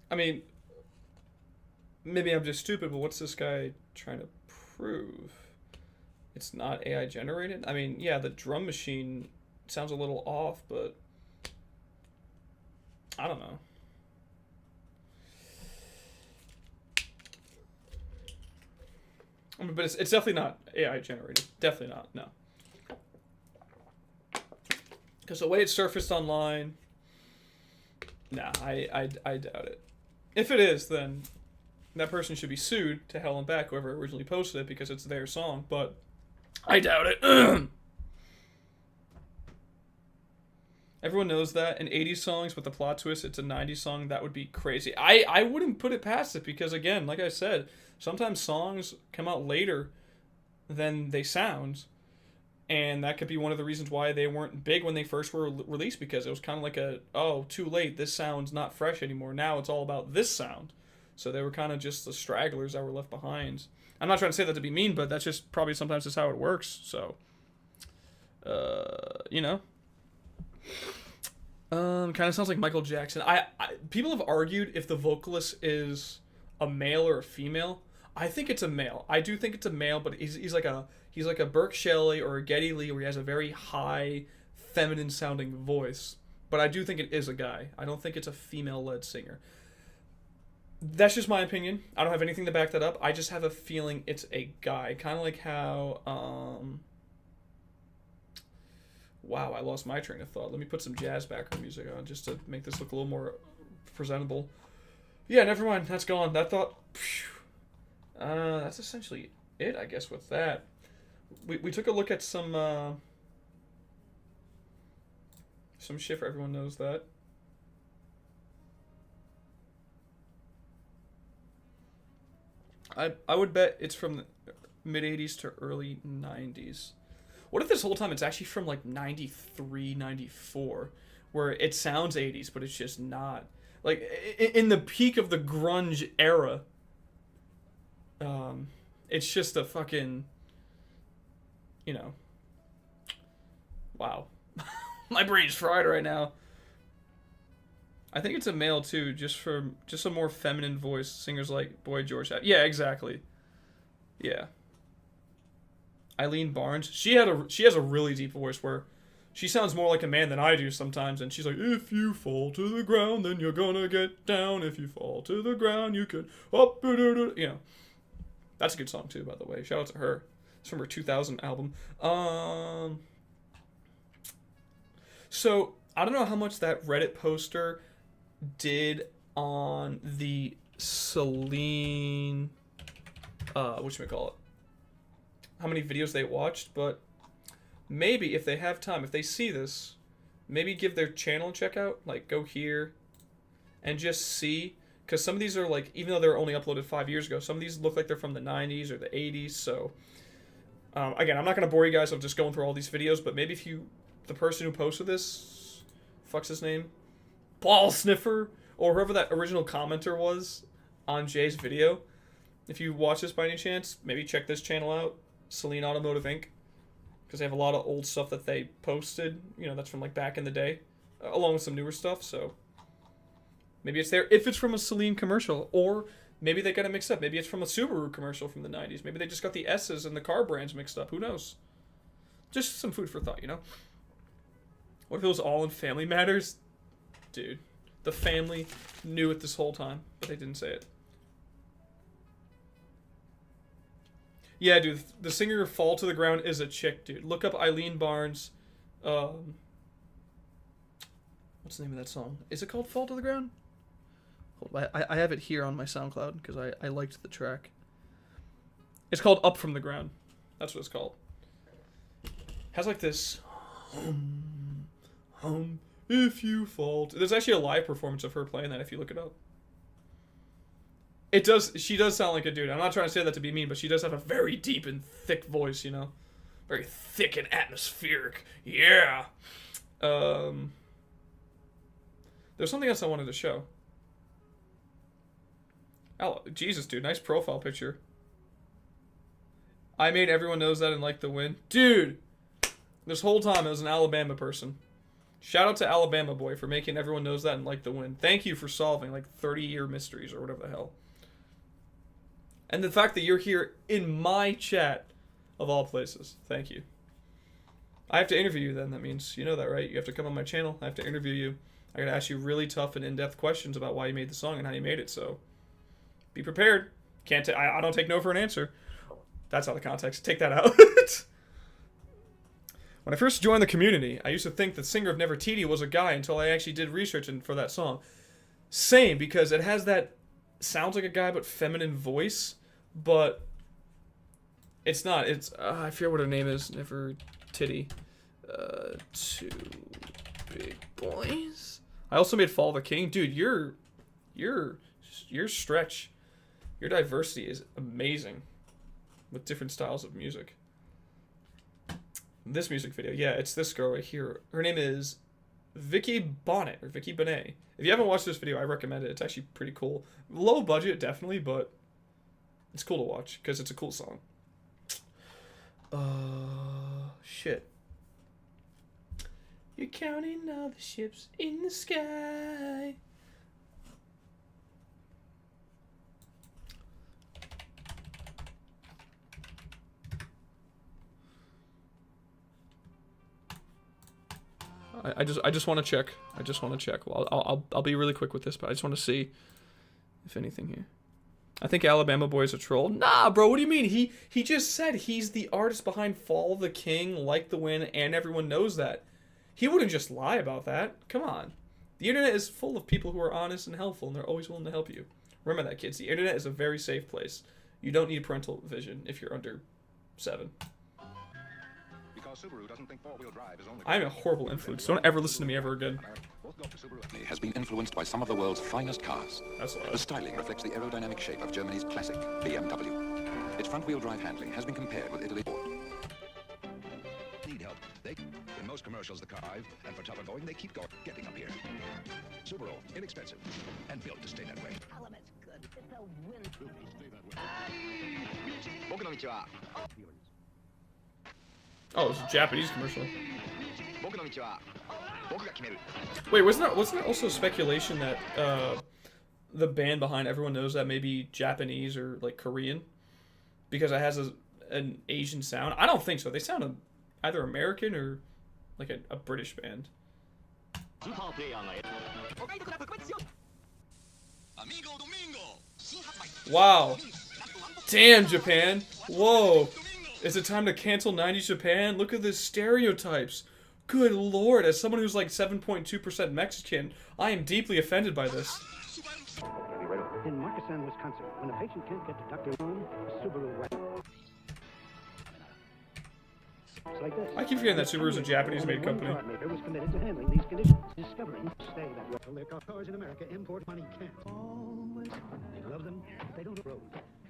I mean, maybe I'm just stupid, but what's this guy trying to prove? It's not AI generated? I mean, yeah, the drum machine sounds a little off, but I don't know. I mean, but it's definitely not AI generated. Definitely not, no. Because the way it surfaced online, nah, I doubt it. If it is, then that person should be sued to hell and back, whoever originally posted it, because it's their song, but I doubt it. Everyone knows that. In 80s songs with the plot twist, it's a 90s song, that would be crazy. I wouldn't put it past it, because again, like I said, sometimes songs come out later than they sound, and that could be one of the reasons why they weren't big when they first were released, because it was kind of like too late, this sound's not fresh anymore, now it's all about this sound. So they were kind of just the stragglers that were left behind. I'm not trying to say that to be mean, but that's just probably sometimes just how it works, so, you know. Kind of sounds like Michael Jackson. People have argued if the vocalist is a male or a female. I think it's a male. I do think it's a male, but he's like a Burke Shelley or a Geddy Lee, where he has a very high feminine sounding voice, but I do think it is a guy. I don't think it's a female-led singer. That's just my opinion. I don't have anything to back that up. I just have a feeling it's a guy. Kind of like how, wow, I lost my train of thought. Let me put some jazz background music on just to make this look a little more presentable. Yeah, never mind. That's gone. That thought, that's essentially it, I guess, with that. We took a look at some shit for Everyone Knows That. I would bet it's from the mid-'80s to early 90s. What if this whole time it's actually from like 93, 94, where it sounds 80s, but it's just not? Like, in the peak of the grunge era, it's just a fucking, you know, wow. My brain's fried right now. I think it's a male too, just a more feminine voice. Singers like Boy George. Yeah, exactly. Yeah. Eileen Barnes. She has a really deep voice where she sounds more like a man than I do sometimes, and she's like, if you fall to the ground, then you're gonna get down. If you fall to the ground, you can up. You know, that's a good song too, by the way. Shout out to her. It's from her 2000 album. So I don't know how much that Reddit poster did on the Celine, whatchamacallit, how many videos they watched, but maybe if they have time, if they see this, maybe give their channel a check out, like go here and just see, because some of these are like, even though they're only uploaded 5 years ago, some of these look like they're from the 90s or the 80s, so again, I'm not going to bore you guys of just going through all these videos, but maybe if the person who posted this, fuck's his name? Ball Sniffer, or whoever that original commenter was on Jay's video. If you watch this by any chance, maybe check this channel out, Celine Automotive Inc., because they have a lot of old stuff that they posted, you know, that's from like back in the day, along with some newer stuff, so maybe it's there if it's from a Celine commercial, or maybe they got it mixed up. Maybe it's from a Subaru commercial from the 90s. Maybe they just got the S's and the car brands mixed up. Who knows? Just some food for thought, you know? What if it was all in Family Matters? Dude, the family knew it this whole time, but they didn't say it. Yeah, dude, the singer Fall to the Ground is a chick, dude. Look up Eileen Barnes. What's the name of that song? Is it called Fall to the Ground? Hold on, I have it here on my SoundCloud because I liked the track. It's called Up From the Ground. That's what it's called. Has like this if you fall. There's actually a live performance of her playing that if you look it up. It does. She does sound like a dude. I'm not trying to say that to be mean, but she does have a very deep and thick voice, you know? Very thick and atmospheric. Yeah. There's something else I wanted to show. Oh, Jesus, dude. Nice profile picture. I made Everyone Knows That and Like the Win. Dude! This whole time it was an Alabama person. Shout out to Alabama boy for making Everyone Knows That and Like the Win. Thank you for solving like 30-year mysteries or whatever the hell. And the fact that you're here in my chat of all places. Thank you. I have to interview you then. That means, you know that, right? You have to come on my channel. I have to interview you. I gotta ask you really tough and in-depth questions about why you made the song and how you made it, so be prepared. I don't take no for an answer. That's out of context. Take that out. When I first joined the community, I used to think the singer of Nefertiti was a guy until I actually did research for that song. Same, because it has that sounds like a guy but feminine voice, but it's not. It's I forget what her name is. Nefertiti. Two big boys. I also made Fall of the King. Dude, your stretch, your diversity is amazing with different styles of music. This music video, yeah, it's this girl right here. Her name is Vicky Bonnet, or Vicky Bonet. If you haven't watched this video, I recommend it. It's actually pretty cool. Low budget, definitely, but it's cool to watch, because it's a cool song. Shit. You're counting all the ships in the sky. I just want to check. I just want to check. Well, I'll be really quick with this, but I just want to see if anything here. I think Alabama Boy is a troll. Nah, bro, what do you mean? He just said he's the artist behind Fall of the King, Like the Wind, and everyone knows that. He wouldn't just lie about that. Come on. The internet is full of people who are honest and helpful, and they're always willing to help you. Remember that, kids. The internet is a very safe place. You don't need parental vision if you're under 7. Because Subaru doesn't think four-wheel drive is only... I'm a horrible influence. Don't ever listen to me ever again. Has been influenced by some of the world's finest cars. That's a lot. The styling reflects the aerodynamic shape of Germany's classic BMW. Its front-wheel drive handling has been compared with Italy's... Need help. In most commercials, the car arrive, and for tougher going, they keep going, getting up here. Subaru, inexpensive, and built to stay that way. Element's good. It's a win. Oh, it's a Japanese commercial. Wait, wasn't there also speculation that the band behind Everyone Knows That may be Japanese or like Korean? Because it has an Asian sound? I don't think so. They sound either American or like a British band. Wow. Damn, Japan. Whoa. Is it time to cancel 90s Japan? Look at the stereotypes. Good lord, as someone who's like 7.2% Mexican, I am deeply offended by this. In Markesan, Wisconsin, when a patient can't get to Dr. Home, Subaru right. It's like this. I keep forgetting that Subaru's a Japanese-made company. One car maker was committed to handling these conditions, discovering stay that way. Their cars in America import money can't. Always. They love them, but they don't road.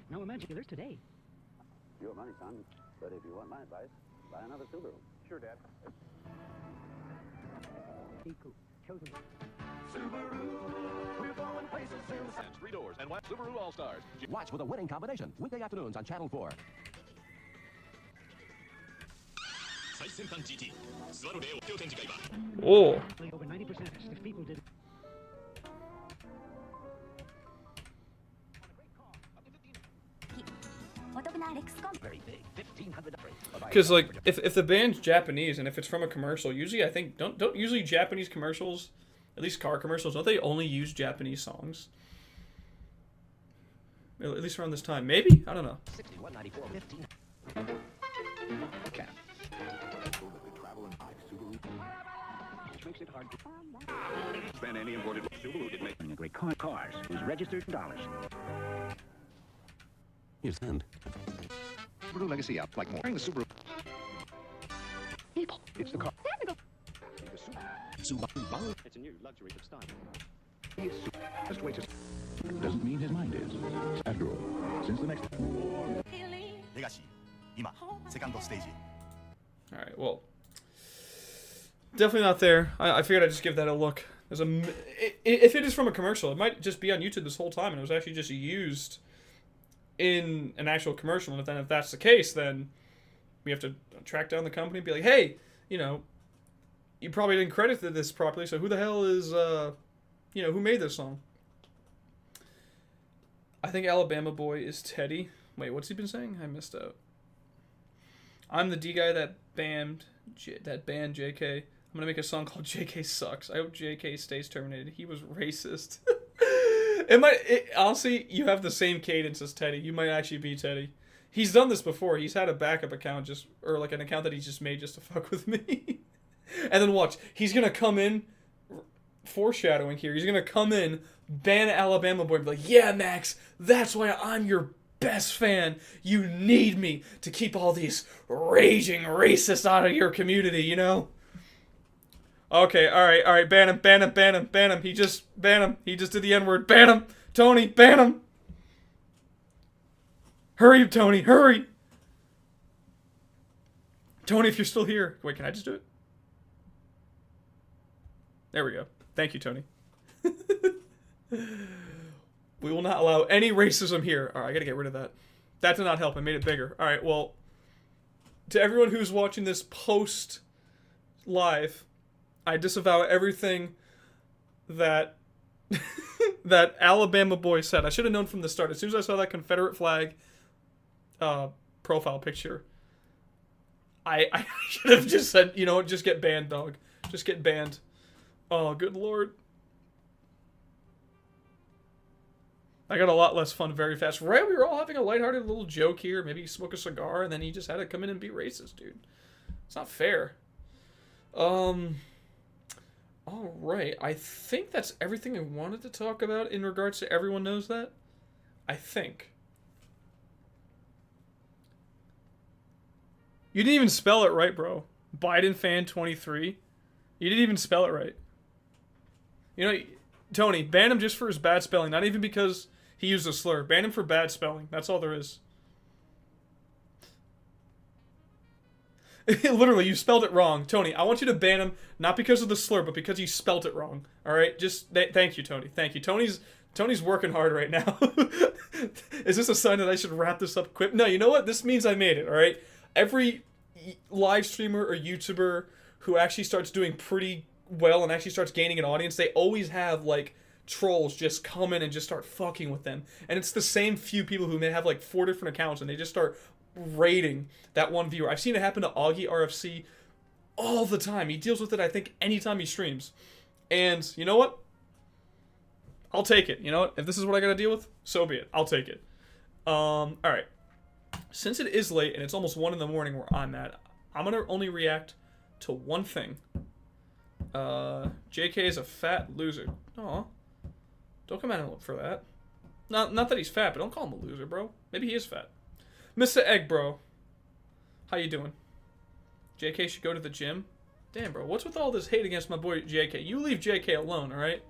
Now imagine there's today. Your money, son. But if you want my advice, buy another Subaru. Sure, Dad. Chosen. Subaru, we're going places soon. 3 doors and Subaru All-Stars. Watch for the winning combination. Weekday afternoons on Channel 4. Oh. Over 90% if people did. Very big, $1,500. Because like, if the band's Japanese and if it's from a commercial, usually I think don't usually Japanese commercials, at least car commercials, don't they only use Japanese songs? At least around this time, maybe, I don't know. 6194 15. Cap. Which makes it hard to Spend any imported Subaru did make a great cars whose registered dollars. Here's hand. Subaru Legacy up like more. The Subaru. People. It's the car. Subaru. It's a new luxury of style. Just wait to... Doesn't mean his mind is. After all, since the next... Legacy. 今、セカンドステージ。 Alright, well. Definitely not there. I figured I'd just give that a look. If it is from a commercial, it might just be on YouTube this whole time and it was actually just used in an actual commercial. And if that's the case, then we have to track down the company and be like, hey, you know, you probably didn't credit this properly, so who the hell is, you know, who made this song? I think Alabama Boy is Teddy. Wait, what's he been saying? I missed out. I'm the D guy that banned JK. I'm gonna make a song called JK Sucks. I hope JK stays terminated. He was racist. Honestly, you have the same cadence as Teddy. You might actually be Teddy. He's done this before. He's had a backup account or like an account that he just made just to fuck with me. And then watch. He's gonna come in, foreshadowing here. He's gonna come in, ban Alabama Boy, and be like, yeah, Max, that's why I'm your best fan. You need me to keep all these raging racists out of your community, you know? Okay, alright, ban him. He just did the N-word. Ban him! Tony, ban him! Hurry, Tony, hurry! Tony, if you're still here. Wait, can I just do it? There we go. Thank you, Tony. We will not allow any racism here. Alright, I gotta get rid of that. That did not help. I made it bigger. Alright, well, to everyone who's watching this post-live, I disavow everything that that Alabama Boy said. I should have known from the start. As soon as I saw that Confederate flag profile picture, I should have just said, you know what, just get banned, dog. Just get banned. Oh, good lord. I got a lot less fun very fast. Right? We were all having a lighthearted little joke here. Maybe smoke a cigar, and then he just had to come in and be racist, dude. It's not fair. Alright. I think that's everything I wanted to talk about in regards to Everyone Knows That. I think. You didn't even spell it right, bro. Biden fan 23. You didn't even spell it right. You know, Tony, ban him just for his bad spelling. Not even because he used a slur. Ban him for bad spelling. That's all there is. Literally, you spelled it wrong. Tony, I want you to ban him, not because of the slur, but because you spelt it wrong. Alright? Just, thank you, Tony. Thank you. Tony's working hard right now. Is this a sign that I should wrap this up quick? No, you know what? This means I made it, alright? Every live streamer or YouTuber who actually starts doing pretty well and actually starts gaining an audience, they always have, like, trolls just come in and just start fucking with them. And it's the same few people who may have, like, 4 different accounts, and they just start raiding that one viewer. I've seen it happen to Augie RFC all the time. He deals with it, I think, anytime he streams. And, you know what? I'll take it. You know what? If this is what I gotta deal with, so be it. I'll take it. Alright. Since it is late, and it's almost 1 in the morning where I'm at, I'm gonna only react to one thing. JK is a fat loser. Aw. Don't come at him for that. Not that he's fat, but don't call him a loser, bro. Maybe he is fat. Mr. Egg, bro. How you doing? JK should go to the gym? Damn, bro. What's with all this hate against my boy JK? You leave JK alone, alright?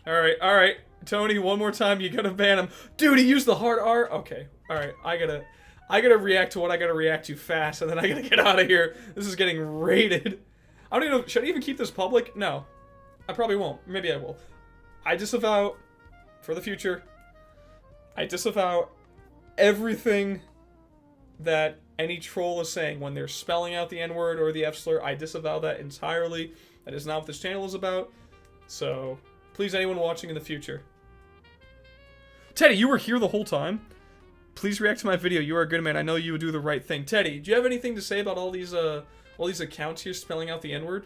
Alright. Tony, one more time, you gotta ban him. Dude, he used the hard R? Okay. Alright, I gotta react to what I gotta react to fast, and then I gotta get out of here. This is getting raided. I don't even know, should I even keep this public? No. I probably won't. Maybe I will. I disavow, for the future, I disavow everything that any troll is saying when they're spelling out the N-word or the F-slur. I disavow that entirely. That is not what this channel is about. So, please, anyone watching in the future. Teddy, you were here the whole time? Please react to my video. You are a good man. I know you would do the right thing. Teddy, do you have anything to say about all these accounts here spelling out the N-word?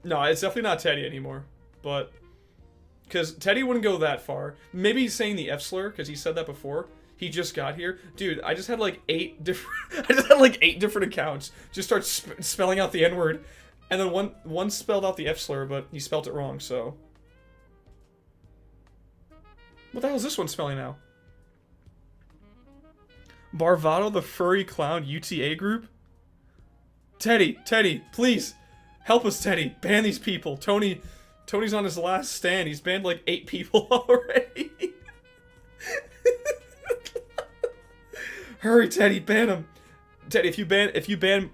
No, it's definitely not Teddy anymore. But, because Teddy wouldn't go that far. Maybe he's saying the F-slur, because he said that before. He just got here. Dude, I just had like 8 different accounts. Just start spelling out the N-word. And then one spelled out the F-slur, but he spelled it wrong, so. What the hell is this one spelling now? Barvado the Furry Clown UTA group? Teddy, please. Help us, Teddy. Ban these people. Tony's on his last stand. He's banned like 8 people already. Hurry, Teddy, ban him. Teddy, if you ban...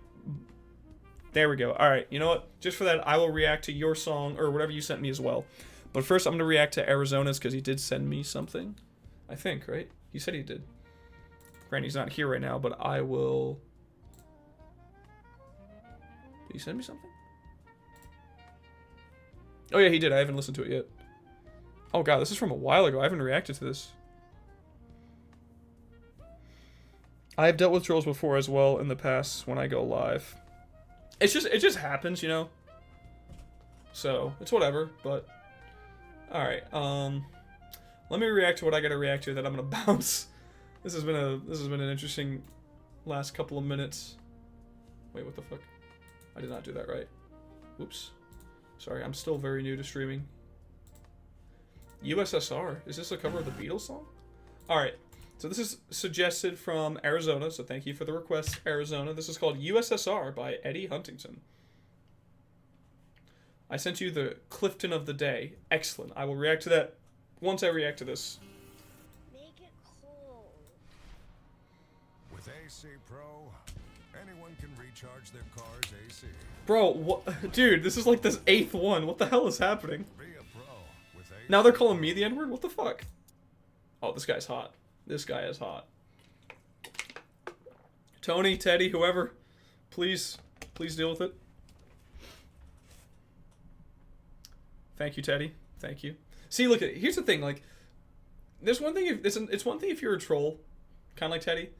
There we go. Alright, you know what? Just for that, I will react to your song, or whatever you sent me as well. But first, I'm going to react to Arizona's, because he did send me something. I think, right? He said he did. Granted, he's not here right now, but I will... Did he send me something? Oh yeah, he did. I haven't listened to it yet. Oh god, this is from a while ago. I haven't reacted to this. I have dealt with trolls before as well in the past when I go live. It just happens, you know? So, it's whatever, but... Alright, let me react to what I gotta react to, then I'm gonna bounce. This has been an interesting last couple of minutes. Wait, what the fuck? I did not do that right. Oops. Sorry, I'm still very new to streaming. USSR? Is this a cover of the Beatles song? Alright, so this is suggested from Arizona, so thank you for the request, Arizona. This is called USSR by Eddie Huntington. I sent you the Clifton of the day. Excellent. I will react to that once I react to this. Make it cold. With AC Pro, anyone can recharge their car's AC. Bro, what? Dude, this is like this 8th one. What the hell is happening? Now they're calling me the N-word? What the fuck? Oh, this guy's hot. This guy is hot. Tony, Teddy, whoever, please deal with it. Thank you, Teddy. Thank you. See, look, here's the thing, like, there's one thing if it's one thing if you're a troll, kind of like Teddy,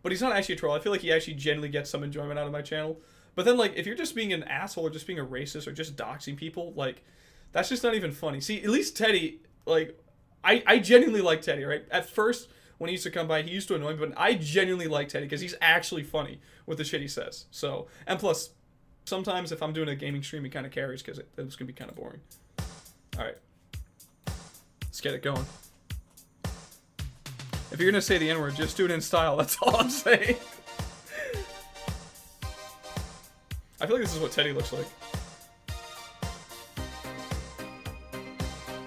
but he's not actually a troll. I feel like he actually genuinely gets some enjoyment out of my channel. But then, like, if you're just being an asshole or just being a racist or just doxing people, like, that's just not even funny. See, at least Teddy, like, I genuinely like Teddy, right? At first, when he used to come by, he used to annoy me, but I genuinely like Teddy because he's actually funny with the shit he says. So, and plus, sometimes if I'm doing a gaming stream, he kind of carries because it's going to be kind of boring. All right. Let's get it going. If you're going to say the N-word, just do it in style. That's all I'm saying. I feel like this is what Teddy looks like.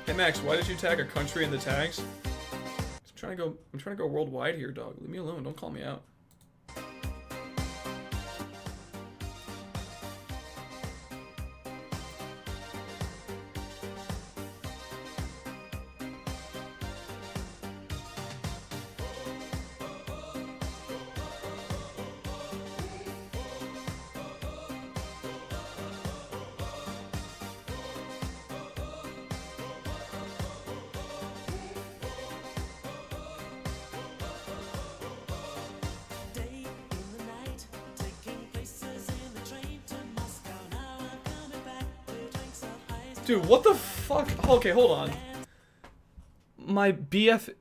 Hey Max, why did you tag a country in the tags? I'm trying to go worldwide here, dog. Leave me alone. Don't call me out. Dude, what the fuck? Okay, hold on. My BF...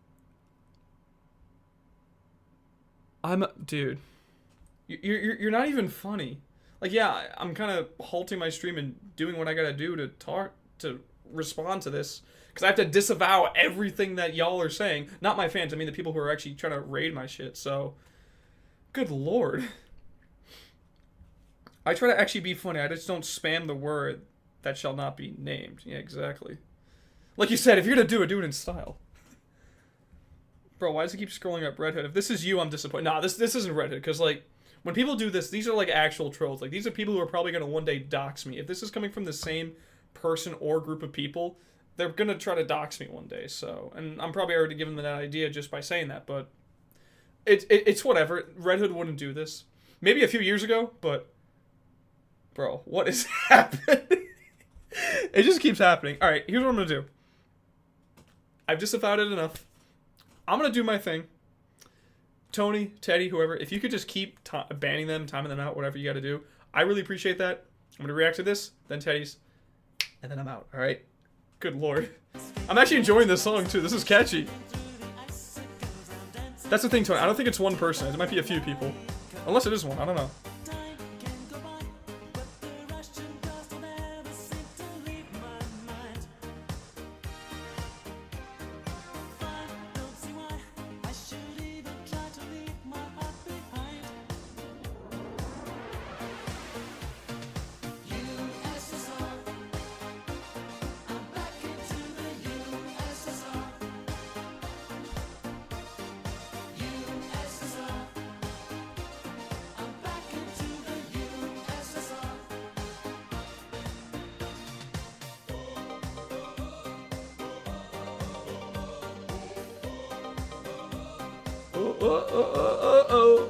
Dude. You're not even funny. Like, yeah, I'm kind of halting my stream and doing what I gotta do to respond to this. Because I have to disavow everything that y'all are saying. Not my fans, I mean the people who are actually trying to raid my shit, so... Good lord. I try to actually be funny, I just don't spam the word that shall not be named. Yeah, exactly. Like you said, if you're gonna do it in style. Bro, why does it keep scrolling up Red Hood? If this is you, I'm disappointed. Nah, this isn't Red Hood, because, like, when people do this, these are, like, actual trolls. Like, these are people who are probably gonna one day dox me. If this is coming from the same person or group of people, they're gonna try to dox me one day, so... And I'm probably already giving them that idea just by saying that, but... It's whatever. Red Hood wouldn't do this. Maybe a few years ago, but... Bro, what is happening? It just keeps happening. Alright, here's what I'm gonna do. I've disavowed it enough. I'm gonna do my thing. Tony, Teddy, whoever, if you could just keep banning them, timing them out, whatever you gotta do. I really appreciate that. I'm gonna react to this, then Teddy's, and then I'm out, alright? Good lord. I'm actually enjoying this song too. This is catchy. That's the thing, Tony. I don't think it's one person. It might be a few people. Unless it is one. I don't know.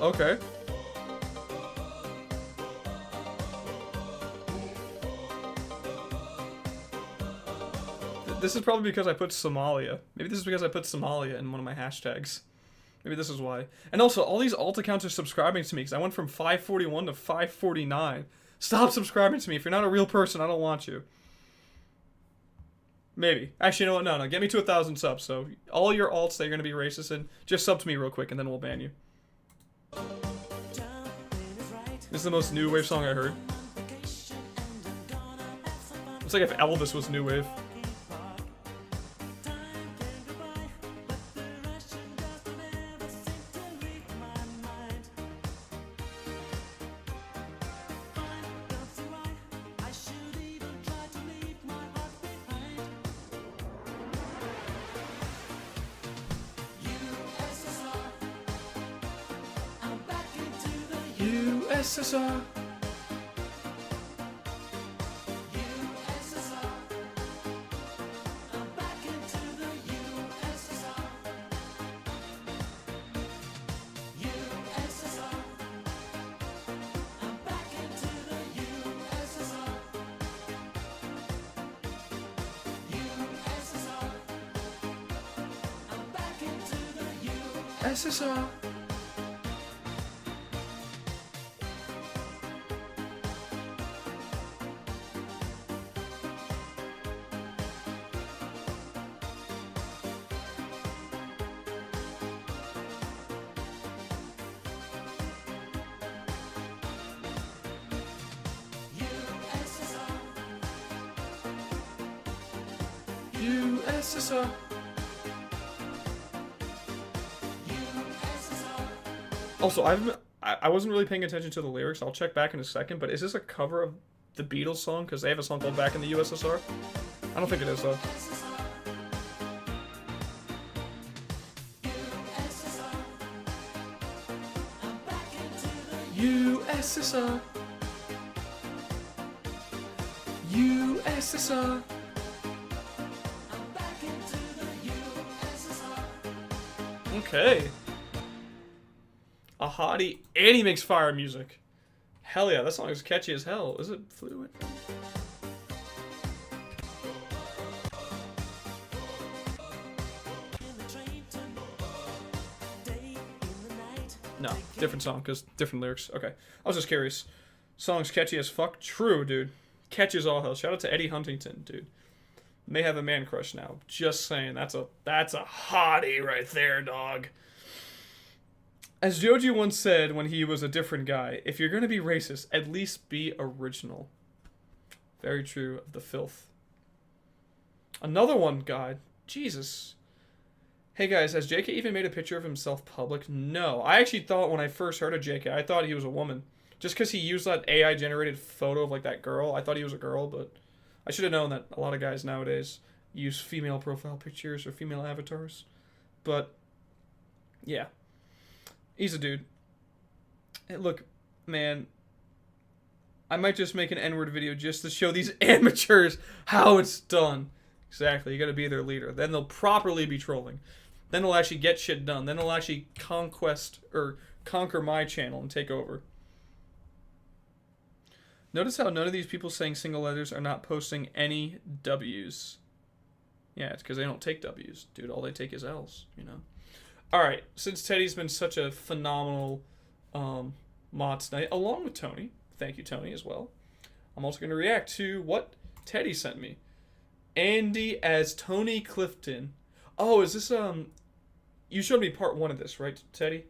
Okay. This is probably because I put Somalia. Maybe this is because I put Somalia in one of my hashtags. Maybe this is why. And also, all these alt accounts are subscribing to me because I went from 541 to 549. Stop subscribing to me. If you're not a real person, I don't want you. Maybe. Actually, you know what? No. Get me to 1,000 subs. So, all your alts that you're going to be racist in, just sub to me real quick and then we'll ban you. This is the most new wave song I heard. It's like if Elvis was new wave. USSR. SSR. USSR. Also, I wasn't really paying attention to the lyrics. I'll check back in a second, but is this a cover of the Beatles song? Because they have a song called Back in the USSR? I don't think it is, though. USSR. USSR. Okay. A hottie, and he makes fire music. Hell yeah, that song is catchy as hell. Is it fluid? No, different song, because different lyrics. Okay, I was just curious. Song's catchy as fuck. True, dude. Catchy as all hell. Shout out to Eddie Huntington, dude. May have a man crush now. Just saying, that's a hottie right there, dog. As Joji once said when he was a different guy, if you're gonna be racist, at least be original. Very true of the filth. Another one, God. Jesus. Hey guys, has JK even made a picture of himself public? No. I actually thought when I first heard of JK, I thought he was a woman. Just because he used that AI-generated photo of like that girl, I thought he was a girl, but I should have known that a lot of guys nowadays use female profile pictures or female avatars. But, yeah. He's a dude. Hey, look, man, I might just make an N-word video just to show these amateurs how it's done. Exactly, you gotta be their leader. Then they'll properly be trolling. Then they'll actually get shit done. Then they'll actually conquer my channel and take over. Notice how none of these people saying single letters are not posting any W's. Yeah, it's because they don't take W's. Dude, all they take is L's, you know? Alright, since Teddy's been such a phenomenal mod tonight, along with Tony, thank you Tony as well, I'm also going to react to what Teddy sent me. Andy as Tony Clifton. Oh, is this, you showed me part 1 of this, right, Teddy?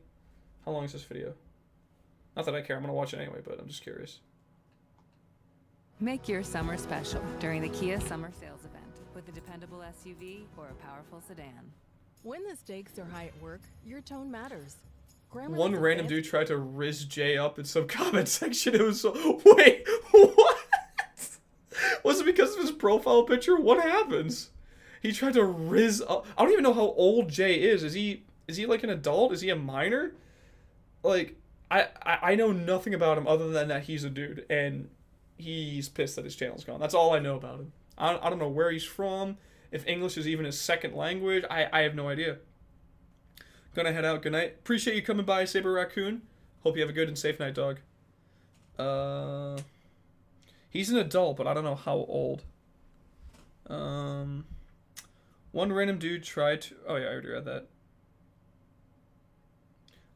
How long is this video? Not that I care, I'm going to watch it anyway, but I'm just curious. Make your summer special during the Kia Summer Sales Event with a dependable SUV or a powerful sedan. When the stakes are high at work, your tone matters. One random dude tried to riz Jay up in some comment section. It was so... Wait, what? Was it because of his profile picture? What happens? He tried to riz up... I don't even know how old Jay is. Is he like an adult? Is he a minor? Like, I know nothing about him other than that he's a dude. And he's pissed that his channel's gone. That's all I know about him. I don't know where he's from. If English is even his second language, I have no idea. Gonna head out. Good night. Appreciate you coming by, Saber Raccoon. Hope you have a good and safe night, dog. He's an adult, but I don't know how old. One random dude tried to... Oh, yeah, I already read that.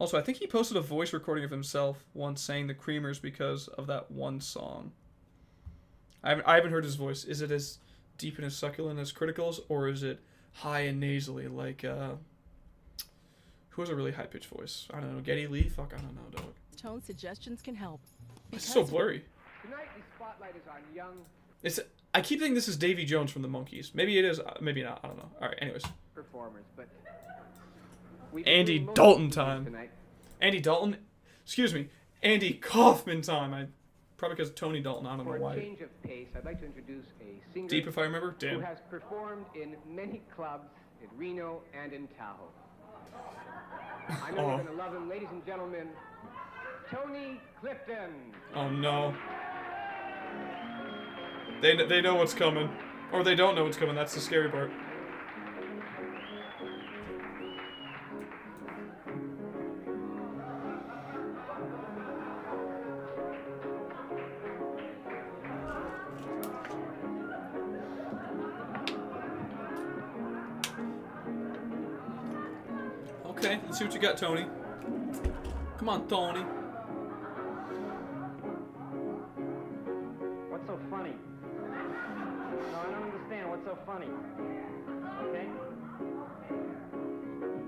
Also, I think he posted a voice recording of himself once saying the Creamers because of that one song. I haven't heard his voice. Is it as deep and as succulent as Critical's, or is it high and nasally like, who has a really high-pitched voice? I don't know, Geddy Lee? Fuck, I don't know, dog. Tone suggestions can help. It's so blurry. Tonight the spotlight is on young... I keep thinking this is Davy Jones from the Monkees. Maybe it is, maybe not, I don't know. Alright, anyways. Performers, but... Andy Dalton time. Tonight. Andy Dalton? Excuse me. Andy Kaufman time. Probably because Tony Dalton, I don't know why. For a change of pace, I'd like to introduce a singer... Deep, if I remember? Damn. ...who has performed in many clubs in Reno and in Tahoe. I know you're going to love him. Ladies and gentlemen, Tony Clifton. Oh, no. They know what's coming. Or they don't know what's coming. That's the scary part. Okay, let's see what you got, Tony. Come on, Tony. What's so funny? No, I don't understand. What's so funny? Okay?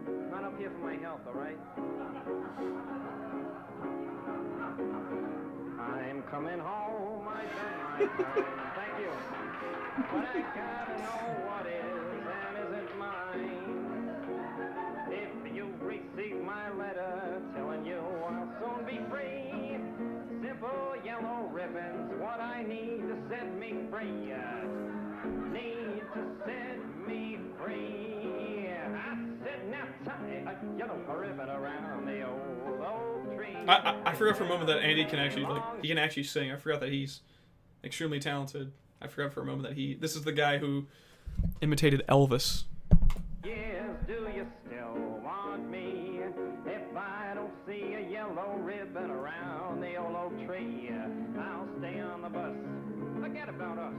I'm not up here for my health, all right? I'm coming home. I done my time. Thank you. But I gotta know what is and isn't mine. If you receive my letter telling you I'll soon be free, simple yellow ribbons, what I need to set me free. Need to set me free. I said now tie a yellow ribbon around the old oak tree. I forgot for a moment that Andy can actually, like, he can actually sing. I forgot that he's extremely talented. I forgot for a moment that this is the guy who imitated Elvis. Yes, do you still want me? If I don't see a yellow ribbon around the old oak tree, I'll stay on the bus. Forget about us.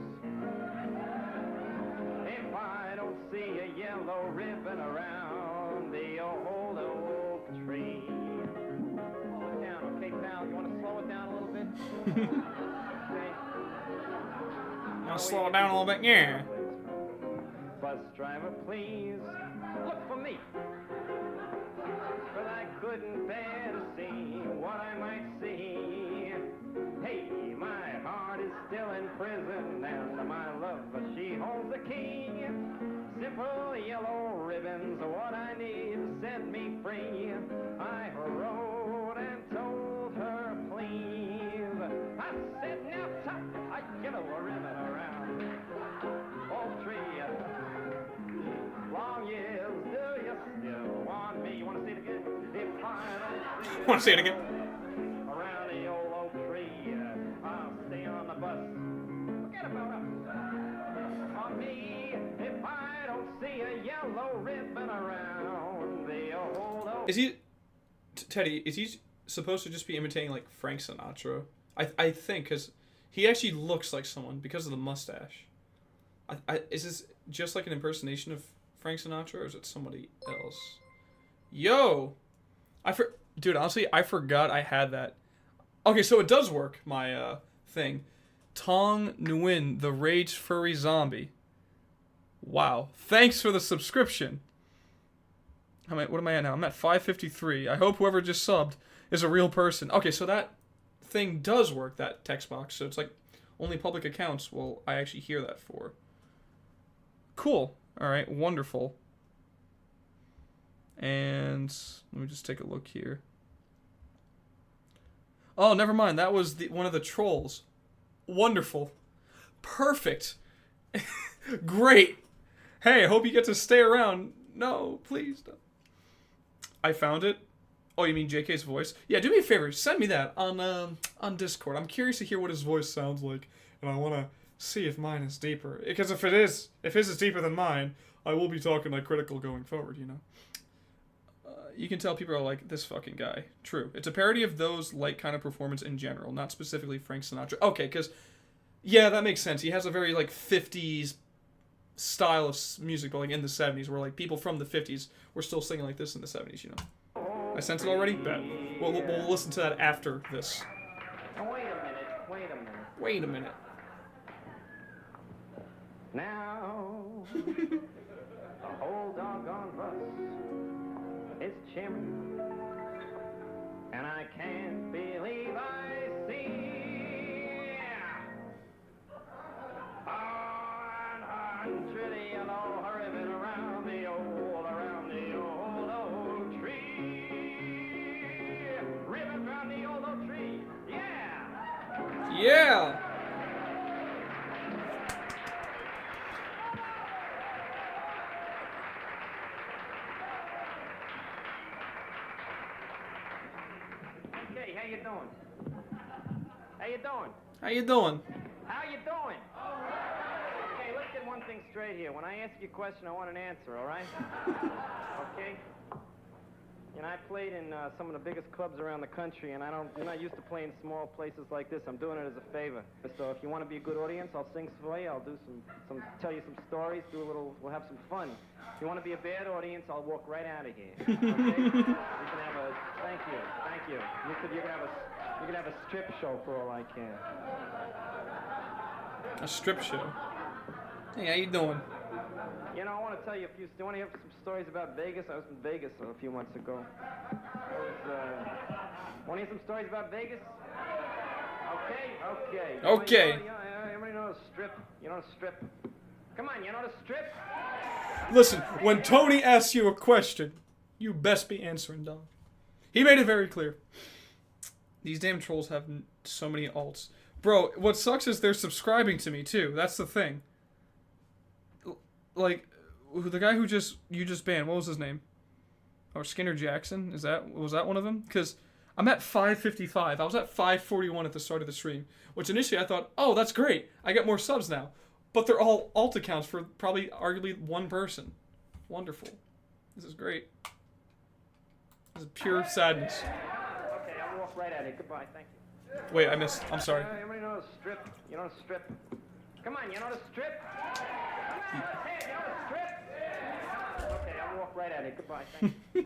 If I don't see a yellow ribbon around the old oak tree. Slow it down, okay, pal? You want to slow it down a little bit? Okay. I'll slow it down a little bit, yeah. Bus driver, please look for me. But I couldn't bear to see what I might see. Hey, my heart is still in prison, and my love, she holds the key. Simple yellow ribbons are what I need to set me free. I wrote and told her, please. I said, now tie a yellow ribbon around oak tree. Long years, do you still want me? You want to see it again? If I don't see Want to see it again? around the old oak tree, I'll stay on the bus. Forget about us. On me, if I don't see a yellow ribbon around the old oak. Is he, Teddy? Is he supposed to just be imitating like Frank Sinatra? I think because he actually looks like someone because of the mustache. Is this just like an impersonation of Frank Sinatra, or is it somebody else? Yo! Dude, honestly, I forgot I had that. Okay, so it does work, my thing. Tong Nguyen, the Rage Furry Zombie. Wow. Thanks for the subscription. What am I at now? I'm at 553. I hope whoever just subbed is a real person. Okay, so that thing does work, that text box. So it's like only public accounts will I actually hear that for. Cool. All right, wonderful. And let me just take a look here. Oh, never mind. That was one of the trolls. Wonderful. Perfect. Great. Hey, I hope you get to stay around. No, please don't. I found it. Oh, you mean JK's voice? Yeah, do me a favor. Send me that on Discord. I'm curious to hear what his voice sounds like, and I want to see if mine is deeper. Because if his is deeper than mine, I will be talking like critical going forward, you know. You can tell people are like, this fucking guy. True. It's a parody of those like kind of performance in general, not specifically Frank Sinatra. Okay, because, yeah, that makes sense. He has a very like 50s style of music, but like in the 70s, where like people from the 50s were still singing like this in the 70s, you know. I sense it already? Bet. We'll listen to that after this. Oh, wait a minute. Wait a minute. Now, the whole doggone bus is chimney, and I can't believe I see 100 yellow ribbon around the old oak tree. Ribbon around the old oak tree. Yeah. Yeah. How you doing? How you doing? How you doing? How you doing? Okay, let's get one thing straight here. When I ask you a question, I want an answer, all right? Okay? You know, I played in some of the biggest clubs around the country, and I'm not used to playing small places like this. I'm doing it as a favor. So if you want to be a good audience, I'll sing for you. I'll do tell you some stories, we'll have some fun. If you want to be a bad audience, I'll walk right out of here. Okay? You can have a, thank you. You can have a strip show for all I care. A strip show? Hey, how you doing? You know, I want to tell you a few. Do you want to hear some stories about Vegas? I was in Vegas a few months ago. Want to hear some stories about Vegas? Okay. Okay. Everybody knows strip. You know strip. Come on, you know the strip? Listen, when Tony asks you a question, you best be answering, dog. He made it very clear. These damn trolls have so many alts. Bro, what sucks is they're subscribing to me, too. That's the thing. Like, the guy who you just banned, what was his name? Or Skinner Jackson? Was that one of them? Because I'm at 555. I was at 541 at the start of the stream. Which initially I thought, oh, that's great. I get more subs now. But they're all alt accounts for probably arguably one person. Wonderful. This is great. This is pure sadness. Okay, I'll walk right at it. Goodbye, thank you. Wait, I missed. I'm sorry. Everybody knows strip. You know strip. Come on, you know the strip? Hey, you know the strip? Okay, I'll walk right at it. Goodbye, thank you.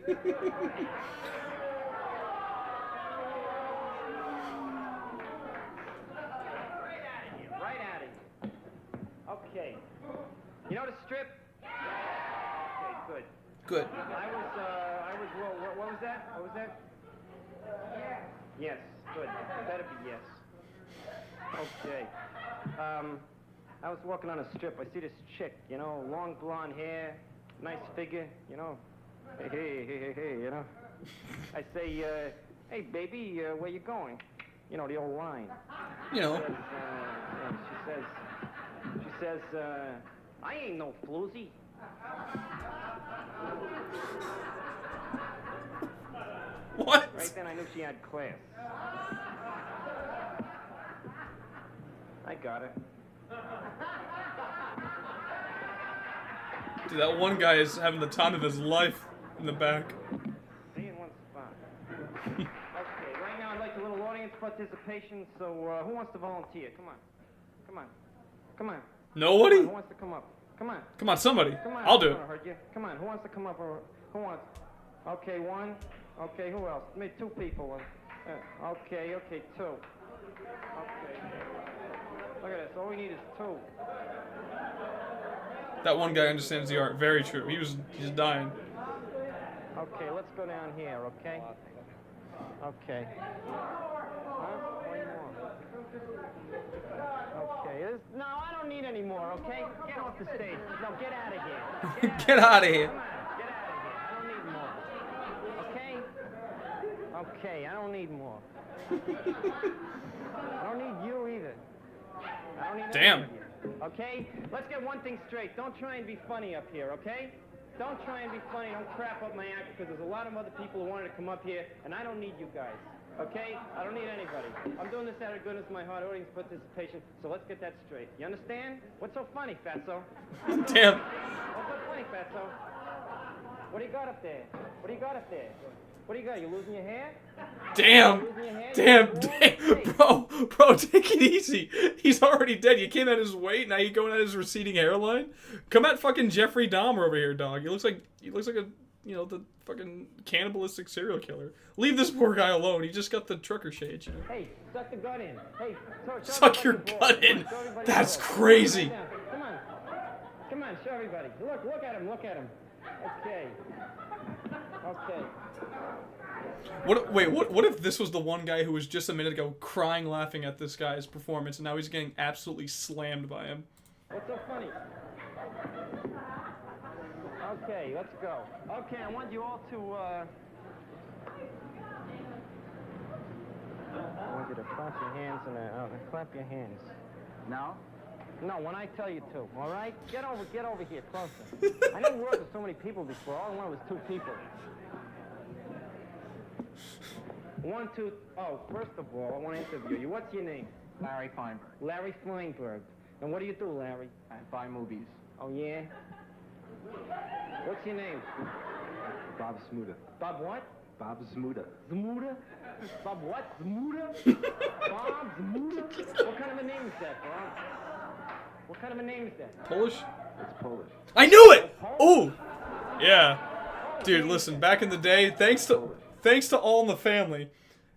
Right at it. Okay. You know the strip? Okay, good. Good. Well, what was that? What was that? Yes, good. It better be yes. Okay. I was walking on a strip. I see this chick, you know, long blonde hair, nice figure, you know. Hey, you know. I say, hey, baby, where you going? You know, the old line. You know. She says, I ain't no floozy. What? Right then I knew she had class. I got her. Dude, that one guy is having the time of his life in the back. Stay in one spot. Okay, right now I'd like a little audience participation, so who wants to volunteer? Come on. Nobody? Who wants to come up? Come on, somebody. Come on. I'll do it. I heard you. Come on, who wants to come up? Or who wants? Okay, one. Okay, who else? Maybe two people. Okay, two. Okay. Look at this. All we need is two. That one guy understands the art. Very true. He's dying. Okay, let's go down here, okay? Okay. Huh? One more. Okay. No, I don't need any more, okay? Get off the stage. No, get out of here. Get out of here. Come on, get out of here. I don't need more. Okay? Okay, I don't need more. I don't need you either. I don't need Damn. Okay? Let's get one thing straight. Don't try and be funny up here, okay? Don't try and be funny. Don't crap up my act because there's a lot of other people who wanted to come up here, and I don't need you guys, okay? I don't need anybody. I'm doing this out of goodness of my heart, audience participation, so let's get that straight. You understand? What's so funny, Fatso? Damn. What's so funny, Fatso? What do you got up there? What do you got up there? What do you got? You losing your hair? Damn. Damn. Bro, take it easy. He's already dead. You came at his weight, now you're going at his receding hairline? Come at fucking Jeffrey Dahmer over here, dog. He looks like a, you know, the fucking cannibalistic serial killer. Leave this poor guy alone. He just got the trucker shades, you know. Hey, suck the gut in. Hey, suck your gut in. That's crazy. Come on, show everybody. Look at him. Okay. What if this was the one guy who was just a minute ago crying laughing at this guy's performance and now he's getting absolutely slammed by him? What's so funny? Okay, let's go. Okay, I want you all to, I want you to clap your hands and clap your hands. Now? No, when I tell you to, all right? Get over here, closer. I never worked with so many people before. All I wanted was two people. 1, 2. Oh, first of all, I want to interview you. What's your name? Larry Feinberg. Larry Feinberg. And what do you do, Larry? I buy movies. Oh, yeah? What's your name? Bob Smuda. Bob what? Bob Zmuda. Zmuda? Bob what? Zmuda? Bob Zmuda? What kind of a name is that, Bob? What kind of a name is that? Polish? It's Polish. I knew it! Oh! Yeah. Dude, listen, back in the day, thanks to All in the Family,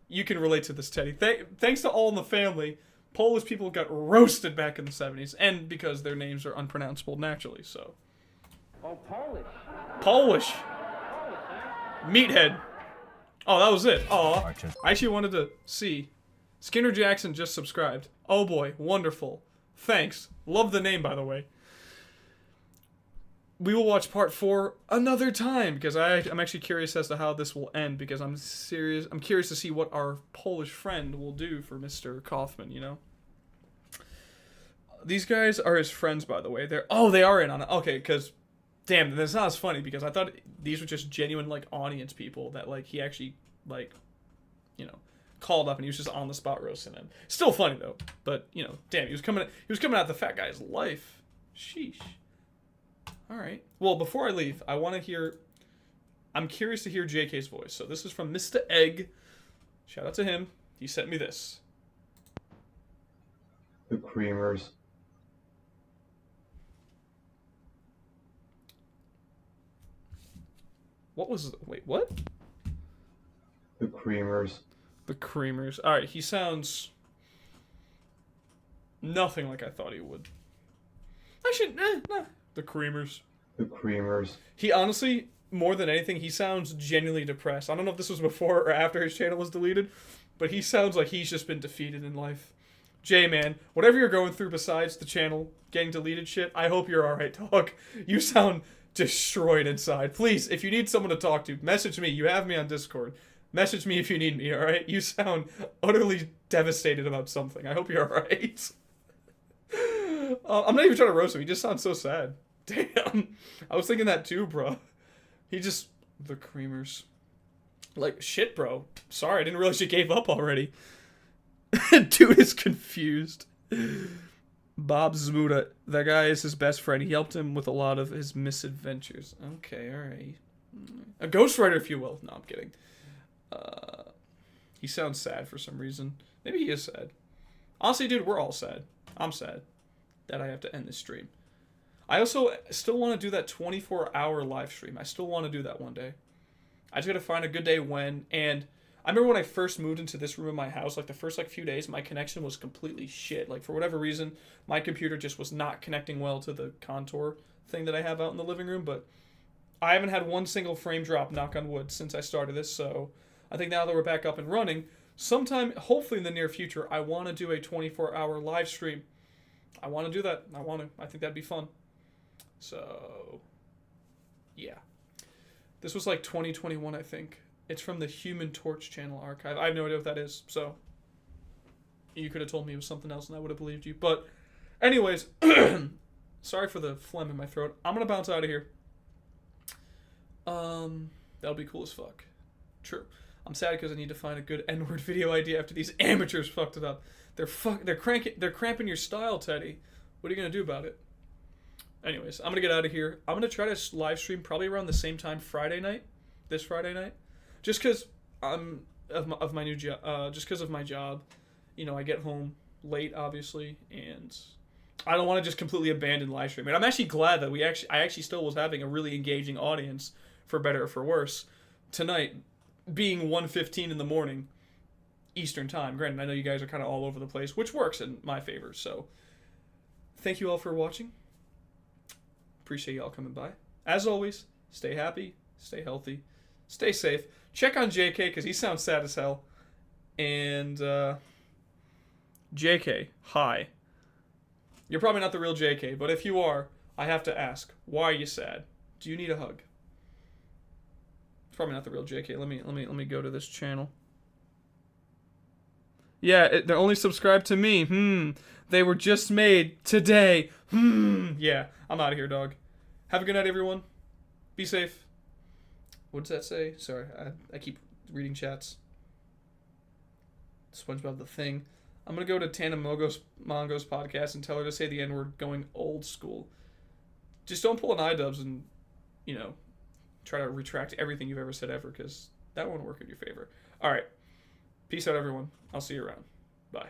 you can relate to this, Teddy. Thanks to All in the Family, Polish people got roasted back in the 70s, and because their names are unpronounceable naturally, so. Oh, Polish. Polish. Meathead. Oh, that was it. Oh, I actually wanted to see. Skinner Jackson just subscribed. Oh boy, wonderful. Thanks. Love the name, by the way. We will watch part 4 another time, because I'm actually curious as to how this will end, because I'm curious to see what our Polish friend will do for Mr. Kaufman, you know? These guys are his friends, by the way. They are in on it. Okay, because, damn, that's not as funny, because I thought these were just genuine, like, audience people that, like, he actually, like, you know, called up and he was just on the spot roasting them. Still funny, though. But, you know, damn, he was coming out the fat guy's life. Sheesh. Alright. Well, before I leave, I'm curious to hear JK's voice. So this is from Mr. Egg. Shout out to him. He sent me this. The creamers. Wait, what? The creamers. The creamers. Alright, he sounds nothing like I thought he would. Actually, nah. The creamers. The creamers. He honestly, more than anything, he sounds genuinely depressed. I don't know if this was before or after his channel was deleted, but he sounds like he's just been defeated in life. Jay, man, whatever you're going through besides the channel getting deleted shit, I hope you're alright, dog. You sound destroyed inside. Please, if you need someone to talk to, message me. You have me on Discord. Message me if you need me, alright? You sound utterly devastated about something. I hope you're alright. I'm not even trying to roast him. He just sounds so sad. Damn. I was thinking that too, bro. The creamers. Like, shit, bro. Sorry, I didn't realize you gave up already. Dude is confused. Bob Zmuda. That guy is his best friend. He helped him with a lot of his misadventures. Okay, alright. A ghostwriter, if you will. No, I'm kidding. He sounds sad for some reason. Maybe he is sad. Honestly, dude, we're all sad. I'm sad that I have to end this stream. I also still want to do that 24-hour live stream. I still want to do that one day. I just gotta find a good day when, and I remember when I first moved into this room in my house, like the first few days, my connection was completely shit. Like for whatever reason, my computer just was not connecting well to the contour thing that I have out in the living room, but I haven't had one single frame drop, knock on wood, since I started this, so I think now that we're back up and running, sometime, hopefully in the near future, I want to do a 24-hour live stream. I want to do that. I think that'd be fun. So, yeah. This was like 2021, I think. It's from the Human Torch channel archive. I have no idea what that is, so you could have told me it was something else and I would have believed you. But anyways, sorry for the phlegm in my throat. I'm going to bounce out of here. That'll be cool as fuck. True. I'm sad because I need to find a good N-word video idea after these amateurs fucked it up. They're cramping your style, Teddy. What are you going to do about it? Anyways, I'm going to get out of here. I'm going to try to live stream probably around the same time this Friday night. Just because of my new job, just because of my job. You know, I get home late, obviously, and I don't want to just completely abandon live streaming. I'm actually glad that I actually still was having a really engaging audience, for better or for worse, tonight, being 1:15 in the morning, Eastern time. Granted, I know you guys are kind of all over the place, which works in my favor, so thank you all for watching. Appreciate y'all coming by. As always, stay happy, stay healthy, stay safe. Check on JK, because he sounds sad as hell. And, JK, hi. You're probably not the real JK, but if you are, I have to ask, why are you sad? Do you need a hug? It's probably not the real JK. Let me go to this channel. Yeah, they're only subscribed to me. They were just made today. Yeah, I'm out of here, dog. Have a good night, everyone. Be safe. What does that say? Sorry, I keep reading chats. SpongeBob the Thing. I'm gonna go to Tana Mongo's podcast and tell her to say the N-word going old school. Just don't pull an iDubbbz and, you know, try to retract everything you've ever said ever, because That won't work in your favor. All right. Peace out, everyone. I'll see you around. Bye.